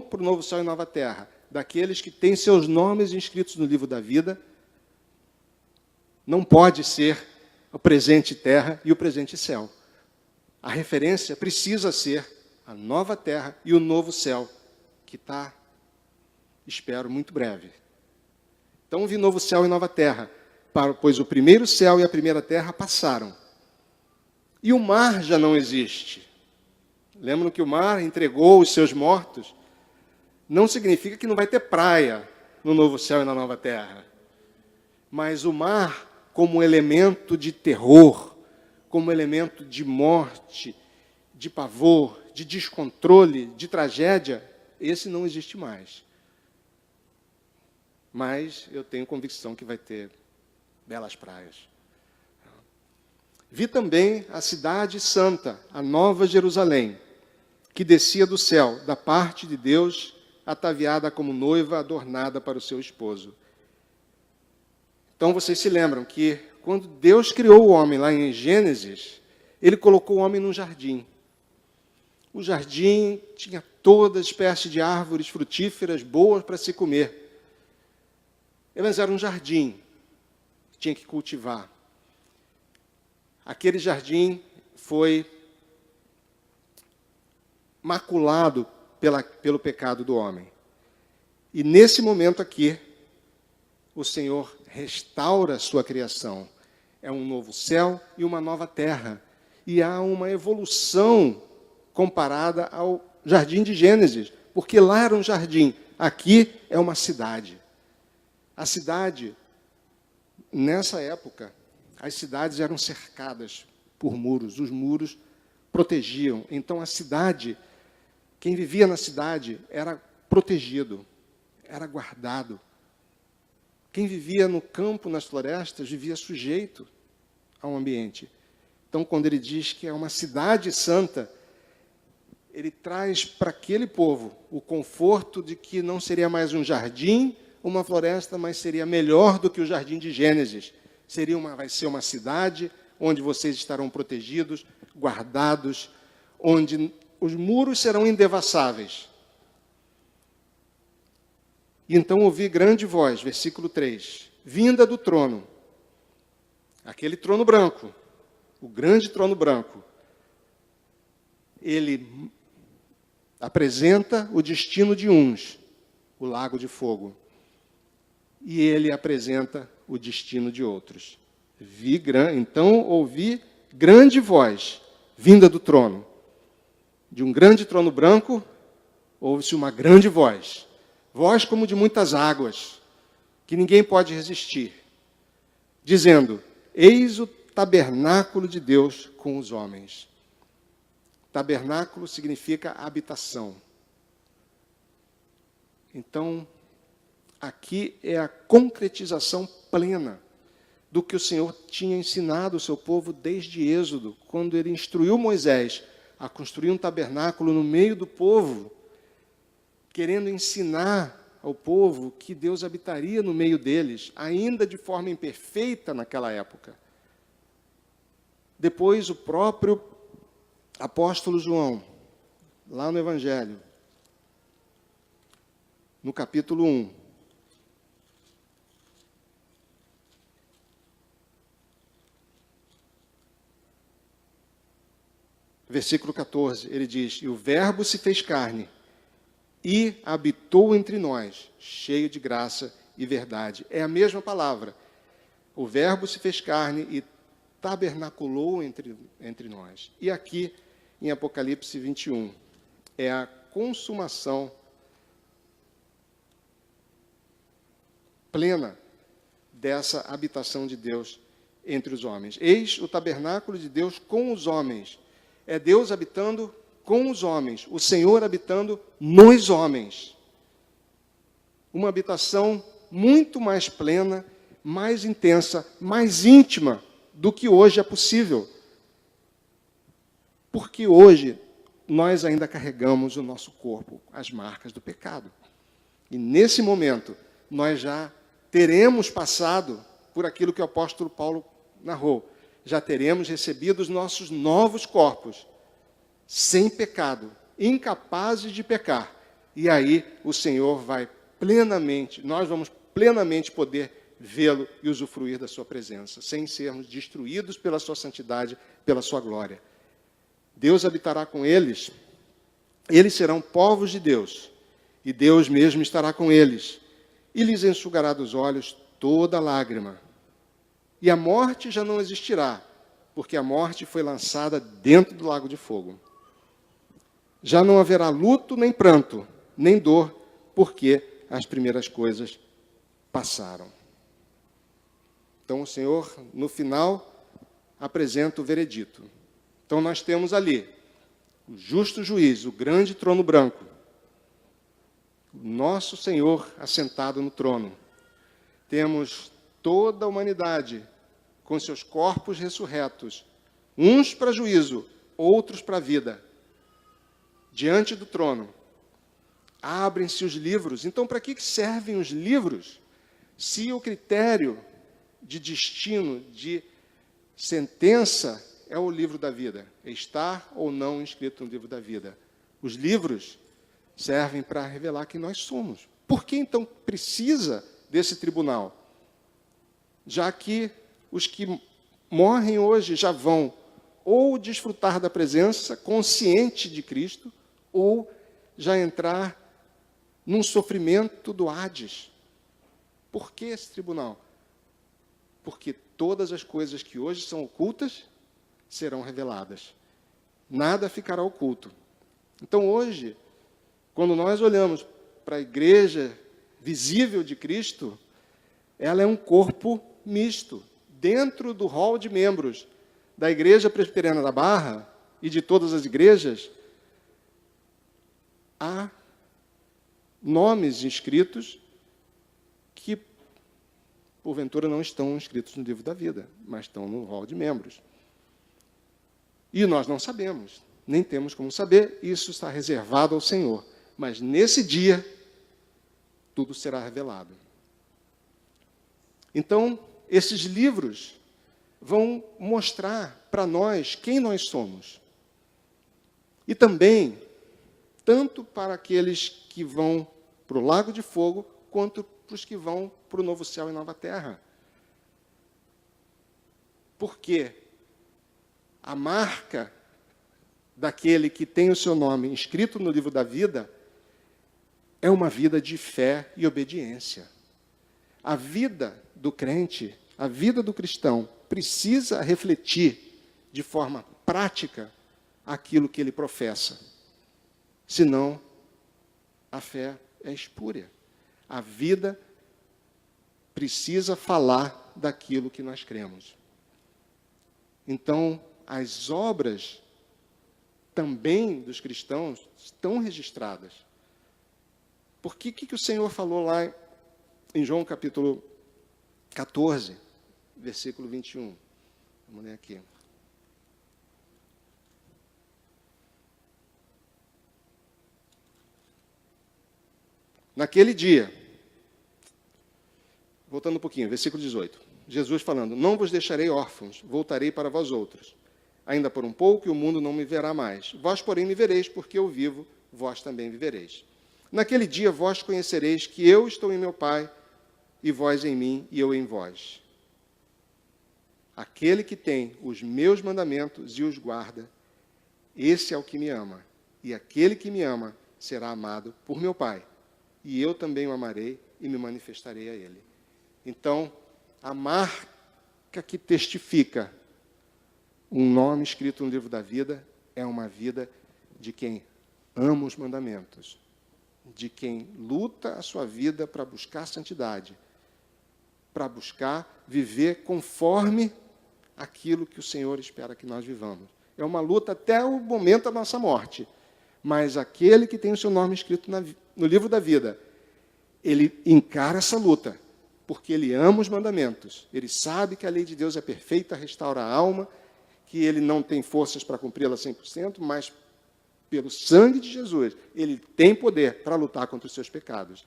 para o novo céu e nova terra, daqueles que têm seus nomes inscritos no livro da vida, não pode ser o presente terra e o presente céu. A referência precisa ser a nova terra e o novo céu, que está, espero, muito breve. Então, vi novo céu e nova terra, pois o primeiro céu e a primeira terra passaram. E o mar já não existe. Lembram que o mar entregou os seus mortos? Não significa que não vai ter praia no novo céu e na nova terra. Mas o mar, como elemento de terror, como elemento de morte, de pavor, de descontrole, de tragédia, esse não existe mais. Mas eu tenho convicção que vai ter belas praias. Vi também a cidade santa, a nova Jerusalém, que descia do céu, da parte de Deus, ataviada como noiva adornada para o seu esposo. Então vocês se lembram que quando Deus criou o homem lá em Gênesis, ele colocou o homem num jardim. O jardim tinha toda espécie de árvores frutíferas boas para se comer. Mas era um jardim que tinha que cultivar. Aquele jardim foi maculado pelo pecado do homem. E nesse momento aqui, o Senhor restaura a sua criação. É um novo céu e uma nova terra. E há uma evolução comparada ao jardim de Gênesis, porque lá era um jardim, aqui é uma cidade. A cidade, nessa época, as cidades eram cercadas por muros, os muros protegiam. Então a cidade, quem vivia na cidade era protegido, era guardado. Quem vivia no campo, nas florestas, vivia sujeito ao ambiente. Então, quando ele diz que é uma cidade santa, ele traz para aquele povo o conforto de que não seria mais um jardim, uma floresta, mas seria melhor do que o jardim de Gênesis. Vai ser uma cidade onde vocês estarão protegidos, guardados, onde os muros serão indevassáveis. E então ouvi grande voz, versículo 3, vinda do trono, aquele trono branco, o grande trono branco. Ele apresenta o destino de uns, o lago de fogo, e ele apresenta o destino de outros. Então ouvi grande voz, vinda do trono. De um grande trono branco, ouve-se uma grande voz. Voz como de muitas águas, que ninguém pode resistir, dizendo: eis o tabernáculo de Deus com os homens. Tabernáculo significa habitação. Então, aqui é a concretização plena do que o Senhor tinha ensinado o seu povo desde Êxodo, quando ele instruiu Moisés a construir um tabernáculo no meio do povo, querendo ensinar ao povo que Deus habitaria no meio deles, ainda de forma imperfeita naquela época. Depois, o próprio apóstolo João, lá no Evangelho, no capítulo 1, versículo 14, ele diz: e o Verbo se fez carne e habitou entre nós, cheio de graça e verdade. É a mesma palavra. O Verbo se fez carne e tabernaculou entre nós. E aqui, em Apocalipse 21, é a consumação plena dessa habitação de Deus entre os homens. Eis o tabernáculo de Deus com os homens. É Deus habitando com os homens, o Senhor habitando nos homens. Uma habitação muito mais plena, mais intensa, mais íntima do que hoje é possível. Porque hoje nós ainda carregamos o nosso corpo, as marcas do pecado. E nesse momento nós já teremos passado por aquilo que o apóstolo Paulo narrou. Já teremos recebido os nossos novos corpos, sem pecado, incapazes de pecar. E aí o Senhor vai plenamente, nós vamos plenamente poder vê-lo e usufruir da sua presença, sem sermos destruídos pela sua santidade, pela sua glória. Deus habitará com eles, eles serão povos de Deus, e Deus mesmo estará com eles, e lhes enxugará dos olhos toda lágrima. E a morte já não existirá, porque a morte foi lançada dentro do lago de fogo. Já não haverá luto, nem pranto, nem dor, porque as primeiras coisas passaram. Então o Senhor, no final, apresenta o veredito. Então nós temos ali o justo juiz, o grande trono branco, o nosso Senhor assentado no trono. Temos toda a humanidade com seus corpos ressurretos, uns para juízo, outros para a vida. Diante do trono, abrem-se os livros. Então, para que servem os livros, se o critério de destino, de sentença, é o livro da vida? É estar ou não inscrito no livro da vida? Os livros servem para revelar quem nós somos. Por que, então, precisa desse tribunal? Já que os que morrem hoje já vão ou desfrutar da presença consciente de Cristo, ou já entrar num sofrimento do Hades. Por que esse tribunal? Porque todas as coisas que hoje são ocultas serão reveladas. Nada ficará oculto. Então, hoje, quando nós olhamos para a igreja visível de Cristo, ela é um corpo misto. Dentro do hall de membros da Igreja Presbiteriana da Barra e de todas as igrejas, há nomes inscritos que, porventura, não estão inscritos no livro da vida, mas estão no hall de membros. E nós não sabemos, nem temos como saber, isso está reservado ao Senhor. Mas nesse dia, tudo será revelado. Então, esses livros vão mostrar para nós quem nós somos. E também, tanto para aqueles que vão para o lago de fogo, quanto para os que vão para o novo céu e nova terra. Porque a marca daquele que tem o seu nome inscrito no livro da vida é uma vida de fé e obediência. A vida do crente, a vida do cristão, precisa refletir de forma prática aquilo que ele professa. Senão, a fé é espúria. A vida precisa falar daquilo que nós cremos. Então, as obras também dos cristãos estão registradas. Por que o Senhor falou lá em João capítulo 14, versículo 21? Vamos ler aqui. Naquele dia, voltando um pouquinho, versículo 18. Jesus falando, não vos deixarei órfãos, voltarei para vós outros. Ainda por um pouco, e o mundo não me verá mais. Vós, porém, me vereis, porque eu vivo, vós também vivereis. Naquele dia, vós conhecereis que eu estou em meu Pai, e vós em mim, e eu em vós. Aquele que tem os meus mandamentos e os guarda, esse é o que me ama. E aquele que me ama será amado por meu Pai. E eu também o amarei e me manifestarei a ele. Então, a marca que testifica um nome escrito no livro da vida é uma vida de quem ama os mandamentos, de quem luta a sua vida para buscar santidade, para buscar viver conforme aquilo que o Senhor espera que nós vivamos. É uma luta até o momento da nossa morte. Mas aquele que tem o seu nome escrito no livro da vida, ele encara essa luta, porque ele ama os mandamentos. Ele sabe que a lei de Deus é perfeita, restaura a alma, que ele não tem forças para cumpri-la 100%, mas pelo sangue de Jesus, ele tem poder para lutar contra os seus pecados.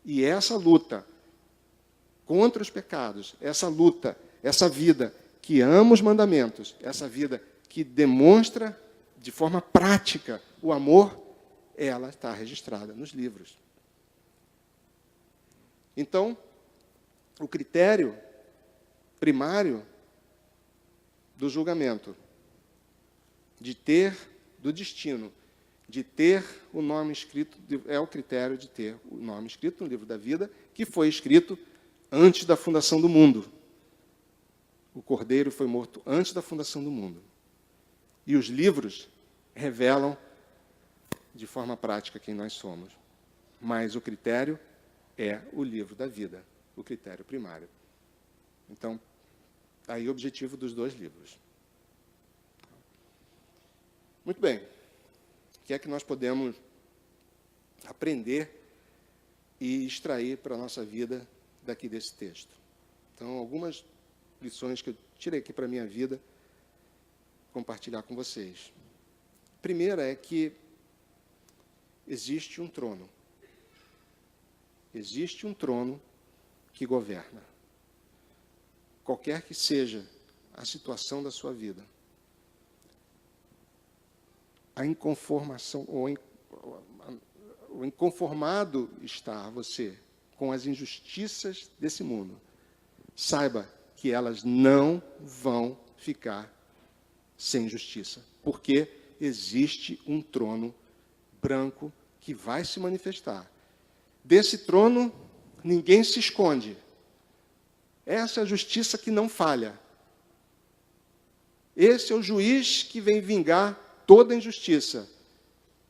E essa luta contra os pecados, essa luta, essa vida que ama os mandamentos, essa vida que demonstra de forma prática o amor, ela está registrada nos livros. Então, o critério primário do julgamento, do destino, de ter o nome escrito, é o critério de ter o nome escrito no livro da vida, que foi escrito antes da fundação do mundo. O Cordeiro foi morto antes da fundação do mundo. E os livros revelam de forma prática quem nós somos. Mas o critério é o livro da vida, o critério primário. Então, aí o objetivo dos dois livros. Muito bem. O que é que nós podemos aprender e extrair para a nossa vida daqui desse texto? Então, algumas lições que eu tirei aqui para a minha vida compartilhar com vocês. A primeira é que existe um trono. Existe um trono que governa. Qualquer que seja a situação da sua vida, a inconformação, o inconformado está você com as injustiças desse mundo, saiba que elas não vão ficar sem justiça, porque existe um trono branco que vai se manifestar. Desse trono, ninguém se esconde. Essa é a justiça que não falha. Esse é o juiz que vem vingar toda injustiça.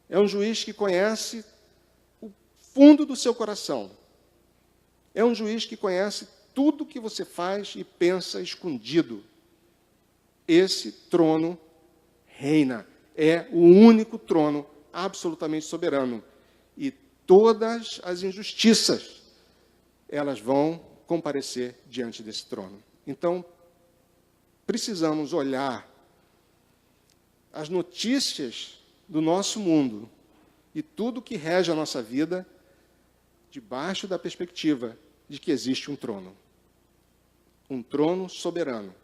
É um juiz que conhece o fundo do seu coração. É um juiz que conhece tudo que você faz e pensa escondido. Esse trono reina. É o único trono absolutamente soberano. E todas as injustiças, elas vão comparecer diante desse trono. Então, precisamos olhar as notícias do nosso mundo e tudo que rege a nossa vida debaixo da perspectiva de que existe um trono soberano.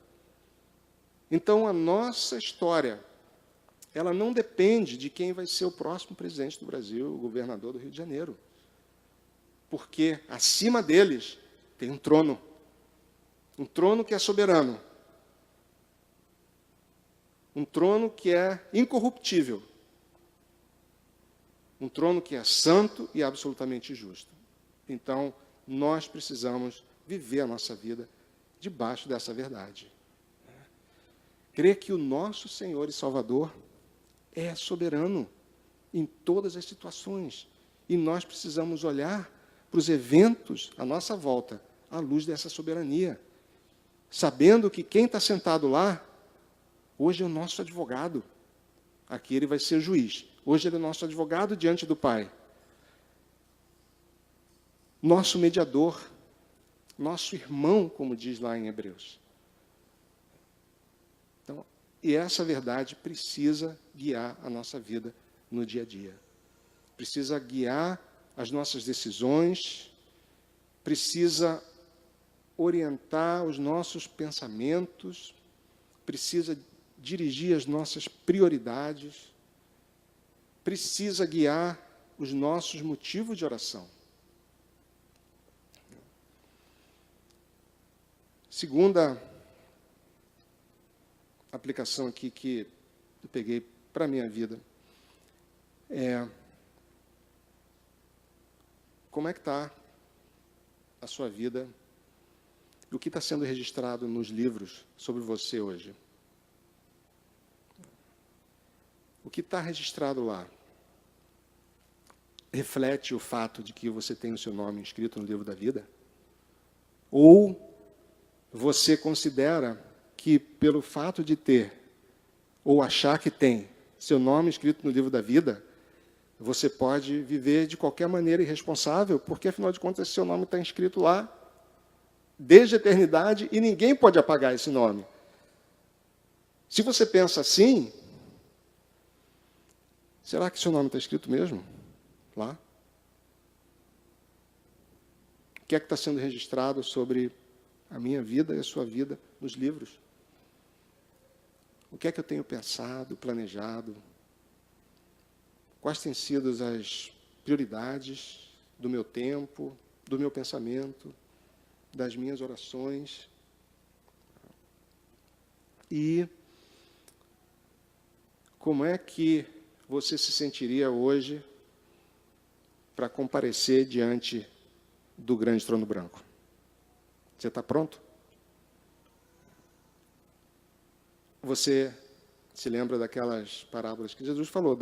Então, a nossa história, ela não depende de quem vai ser o próximo presidente do Brasil, o governador do Rio de Janeiro. Porque acima deles tem um trono que é soberano, um trono que é incorruptível, um trono que é santo e absolutamente justo. Então, nós precisamos viver a nossa vida debaixo dessa verdade. Crer que o nosso Senhor e Salvador é soberano em todas as situações. E nós precisamos olhar para os eventos à nossa volta à luz dessa soberania, sabendo que quem está sentado lá, hoje é o nosso advogado. Aqui ele vai ser juiz. Hoje ele é o nosso advogado diante do Pai. Nosso mediador, nosso irmão, como diz lá em Hebreus. Então, e essa verdade precisa guiar a nossa vida no dia a dia. Precisa guiar as nossas decisões, precisa orientar os nossos pensamentos, precisa dirigir as nossas prioridades, precisa guiar os nossos motivos de oração. Segunda aplicação aqui que eu peguei para a minha vida é como é que está a sua vida e o que está sendo registrado nos livros sobre você hoje. O que está registrado lá reflete o fato de que você tem o seu nome inscrito no livro da vida? Ou você considera que, pelo fato de ter, ou achar que tem, seu nome escrito no livro da vida, você pode viver de qualquer maneira irresponsável, porque, afinal de contas, seu nome está inscrito lá desde a eternidade e ninguém pode apagar esse nome. Se você pensa assim, será que seu nome está escrito mesmo lá? O que é que está sendo registrado sobre a minha vida e a sua vida nos livros? O que é que eu tenho pensado, planejado? Quais têm sido as prioridades do meu tempo, do meu pensamento, das minhas orações? E como é que você se sentiria hoje para comparecer diante do grande trono branco? Você está pronto? Você se lembra daquelas parábolas que Jesus falou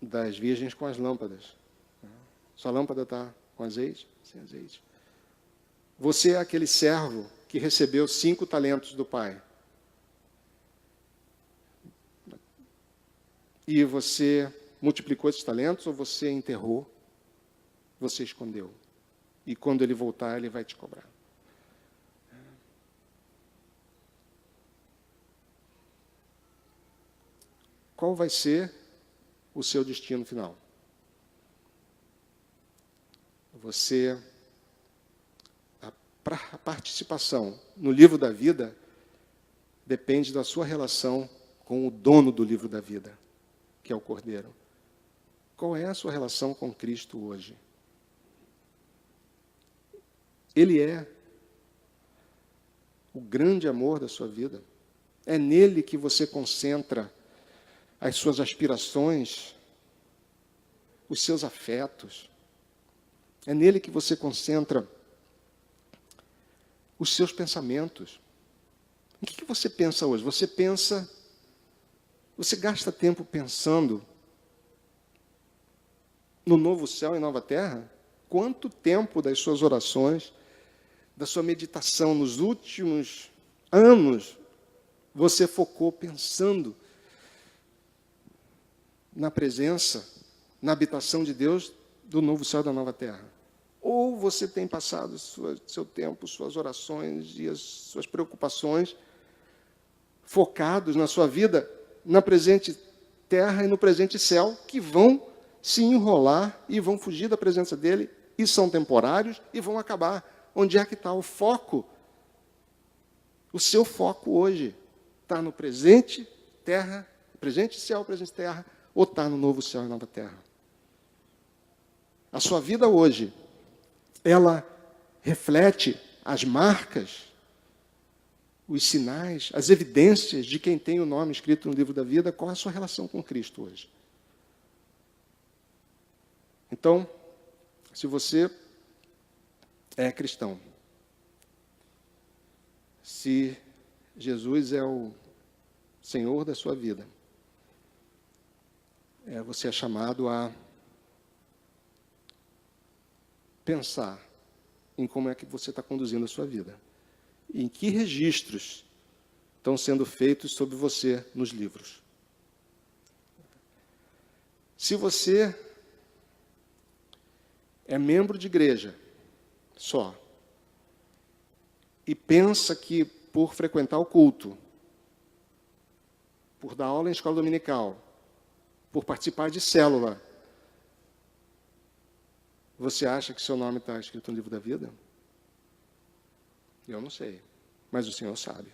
das virgens com as lâmpadas? Sua lâmpada está com azeite? Sem azeite. Você é aquele servo que recebeu 5 talentos do Pai. E você multiplicou esses talentos ou você enterrou? Você escondeu. E quando ele voltar, ele vai te cobrar. qual vai ser o seu destino final. A participação no livro da vida depende da sua relação com o dono do livro da vida, que é o Cordeiro. Qual é a sua relação com Cristo hoje? Ele é o grande amor da sua vida. É nele que você concentra as suas aspirações, os seus afetos. É nele que você concentra os seus pensamentos. O que você pensa hoje? Você gasta tempo pensando no novo céu e nova terra? Quanto tempo das suas orações, da sua meditação nos últimos anos, você focou pensando na presença, na habitação de Deus do novo céu e da nova terra? Ou você tem passado seu tempo, suas orações e as suas preocupações focados na sua vida, na presente terra e no presente céu, que vão se enrolar e vão fugir da presença dele, e são temporários e vão acabar. Onde é que está o foco? O seu foco hoje está no presente terra, presente céu, presente terra, ou está no novo céu e nova terra? A sua vida hoje, ela reflete as marcas, os sinais, as evidências de quem tem o nome escrito no livro da vida. Qual é a sua relação com Cristo hoje? Então, se você é cristão, se Jesus é o Senhor da sua vida, você é chamado a pensar em como é que você está conduzindo a sua vida. Em que registros estão sendo feitos sobre você nos livros. Se você é membro de igreja só e pensa que por frequentar o culto, por dar aula em escola dominical, por participar de célula, você acha que seu nome está escrito no livro da vida? Eu não sei, mas o Senhor sabe.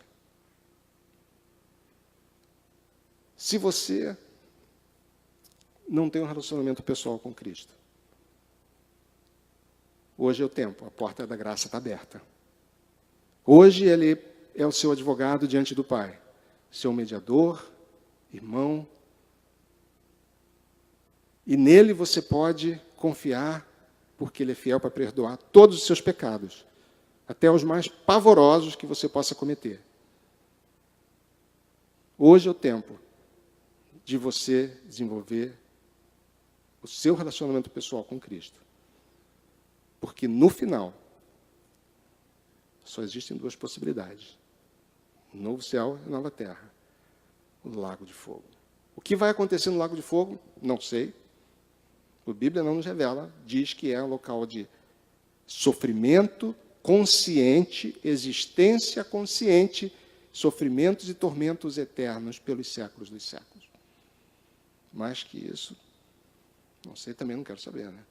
Se você não tem um relacionamento pessoal com Cristo, hoje é o tempo, a porta da graça está aberta. Hoje Ele é o seu advogado diante do Pai, seu mediador, irmão, e nele você pode confiar, porque Ele é fiel para perdoar todos os seus pecados, até os mais pavorosos que você possa cometer. Hoje é o tempo de você desenvolver o seu relacionamento pessoal com Cristo. Porque no final, só existem duas possibilidades: novo céu e nova terra, o lago de fogo. O que vai acontecer no lago de fogo? Não sei. A Bíblia não nos revela, diz que é um local de sofrimento consciente, existência consciente, sofrimentos e tormentos eternos pelos séculos dos séculos. Mais que isso, não sei, também não quero saber, né?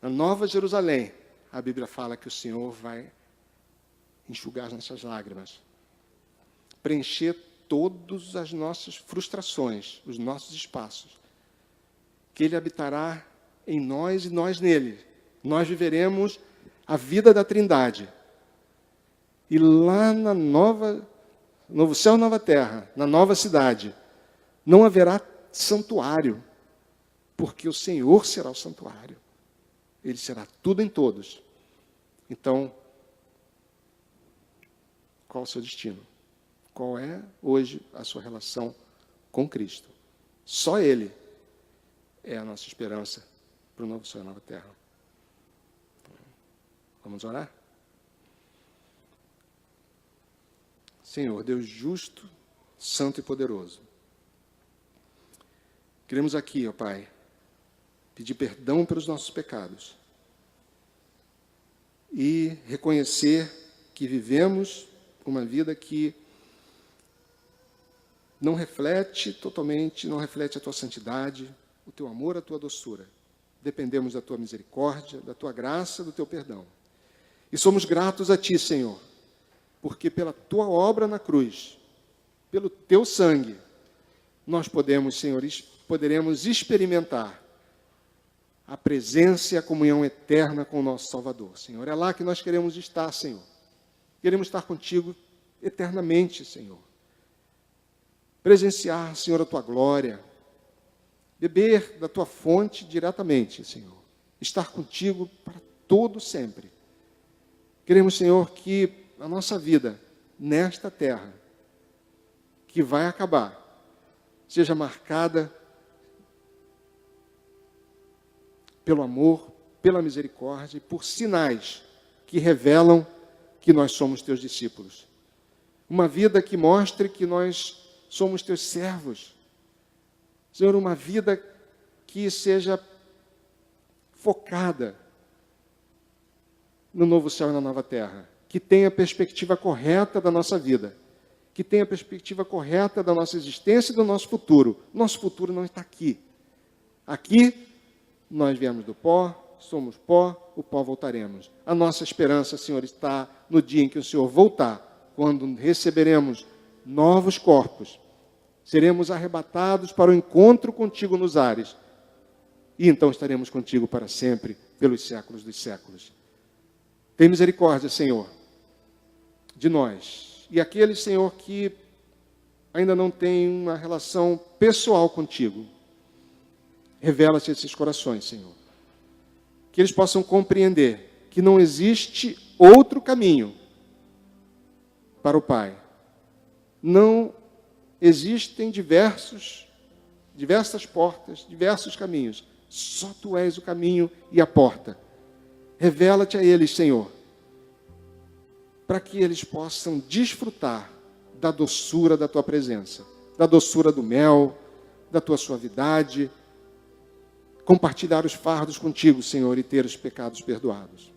Na Nova Jerusalém, a Bíblia fala que o Senhor vai enxugar as nossas lágrimas, preencher todas as nossas frustrações, os nossos espaços, que Ele habitará em nós e nós nele. Nós viveremos a vida da Trindade. E lá na novo céu e nova terra, na nova cidade, não haverá santuário, porque o Senhor será o santuário. Ele será tudo em todos. Então, qual o seu destino? Qual é hoje a sua relação com Cristo? Só Ele é a nossa esperança para o novo céu e nova terra. Vamos orar? Senhor, Deus justo, santo e poderoso, queremos aqui, ó Pai, pedir perdão pelos nossos pecados e reconhecer que vivemos uma vida que não reflete totalmente, não reflete a tua santidade, o teu amor, a tua doçura. Dependemos da tua misericórdia, da tua graça, do teu perdão. E somos gratos a ti, Senhor, porque pela tua obra na cruz, pelo teu sangue, nós podemos, Senhor, poderemos experimentar a presença e a comunhão eterna com o nosso Salvador, Senhor. É lá que nós queremos estar, Senhor. Queremos estar contigo eternamente, Senhor. Presenciar, Senhor, a tua glória. Beber da tua fonte diretamente, Senhor. Estar contigo para todo sempre. Queremos, Senhor, que a nossa vida nesta terra, que vai acabar, seja marcada pelo amor, pela misericórdia e por sinais que revelam que nós somos teus discípulos. Uma vida que mostre que nós somos teus servos. Senhor, uma vida que seja focada no novo céu e na nova terra, que tenha a perspectiva correta da nossa vida, que tenha a perspectiva correta da nossa existência e do nosso futuro. Nosso futuro não está aqui. Aqui, nós viemos do pó, somos pó, o pó voltaremos. A nossa esperança, Senhor, está no dia em que o Senhor voltar, quando receberemos novos corpos, seremos arrebatados para o encontro contigo nos ares, e então estaremos contigo para sempre, pelos séculos dos séculos. Tem misericórdia, Senhor, de nós. E aqueles, Senhor, que ainda não têm uma relação pessoal contigo, revela-se a esses corações, Senhor. Que eles possam compreender que não existe outro caminho para o Pai. Não existem diversas portas, diversos caminhos. Só Tu és o caminho e a porta. Revela-te a eles, Senhor, para que eles possam desfrutar da doçura da Tua presença, da doçura do mel, da Tua suavidade, compartilhar os fardos contigo, Senhor, e ter os pecados perdoados.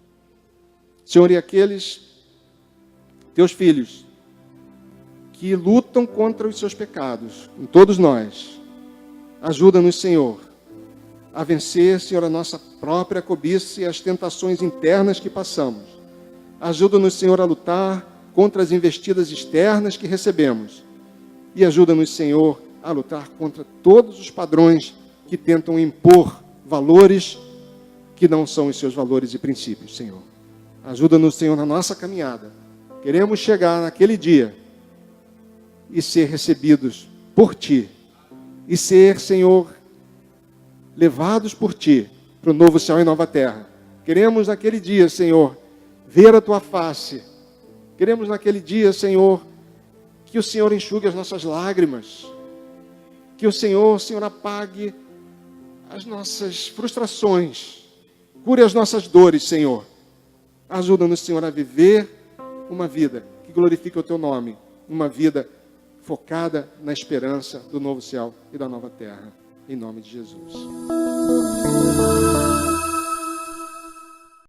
Senhor, e aqueles Teus filhos que lutam contra os seus pecados, em todos nós, ajuda-nos, Senhor, a vencer, Senhor, a nossa própria cobiça e as tentações internas que passamos. Ajuda-nos, Senhor, a lutar contra as investidas externas que recebemos. E ajuda-nos, Senhor, a lutar contra todos os padrões que tentam impor valores que não são os seus valores e princípios, Senhor. Ajuda-nos, Senhor, na nossa caminhada. Queremos chegar naquele dia e ser recebidos por Ti. E ser, Senhor, levados por Ti para o novo céu e nova terra. Queremos naquele dia, Senhor, ver a Tua face. Queremos naquele dia, Senhor, que o Senhor enxugue as nossas lágrimas. Que o Senhor, apague as nossas frustrações. Cure as nossas dores, Senhor. Ajuda-nos, Senhor, a viver uma vida que glorifique o Teu nome. Uma vida focada na esperança do novo céu e da nova terra. Em nome de Jesus.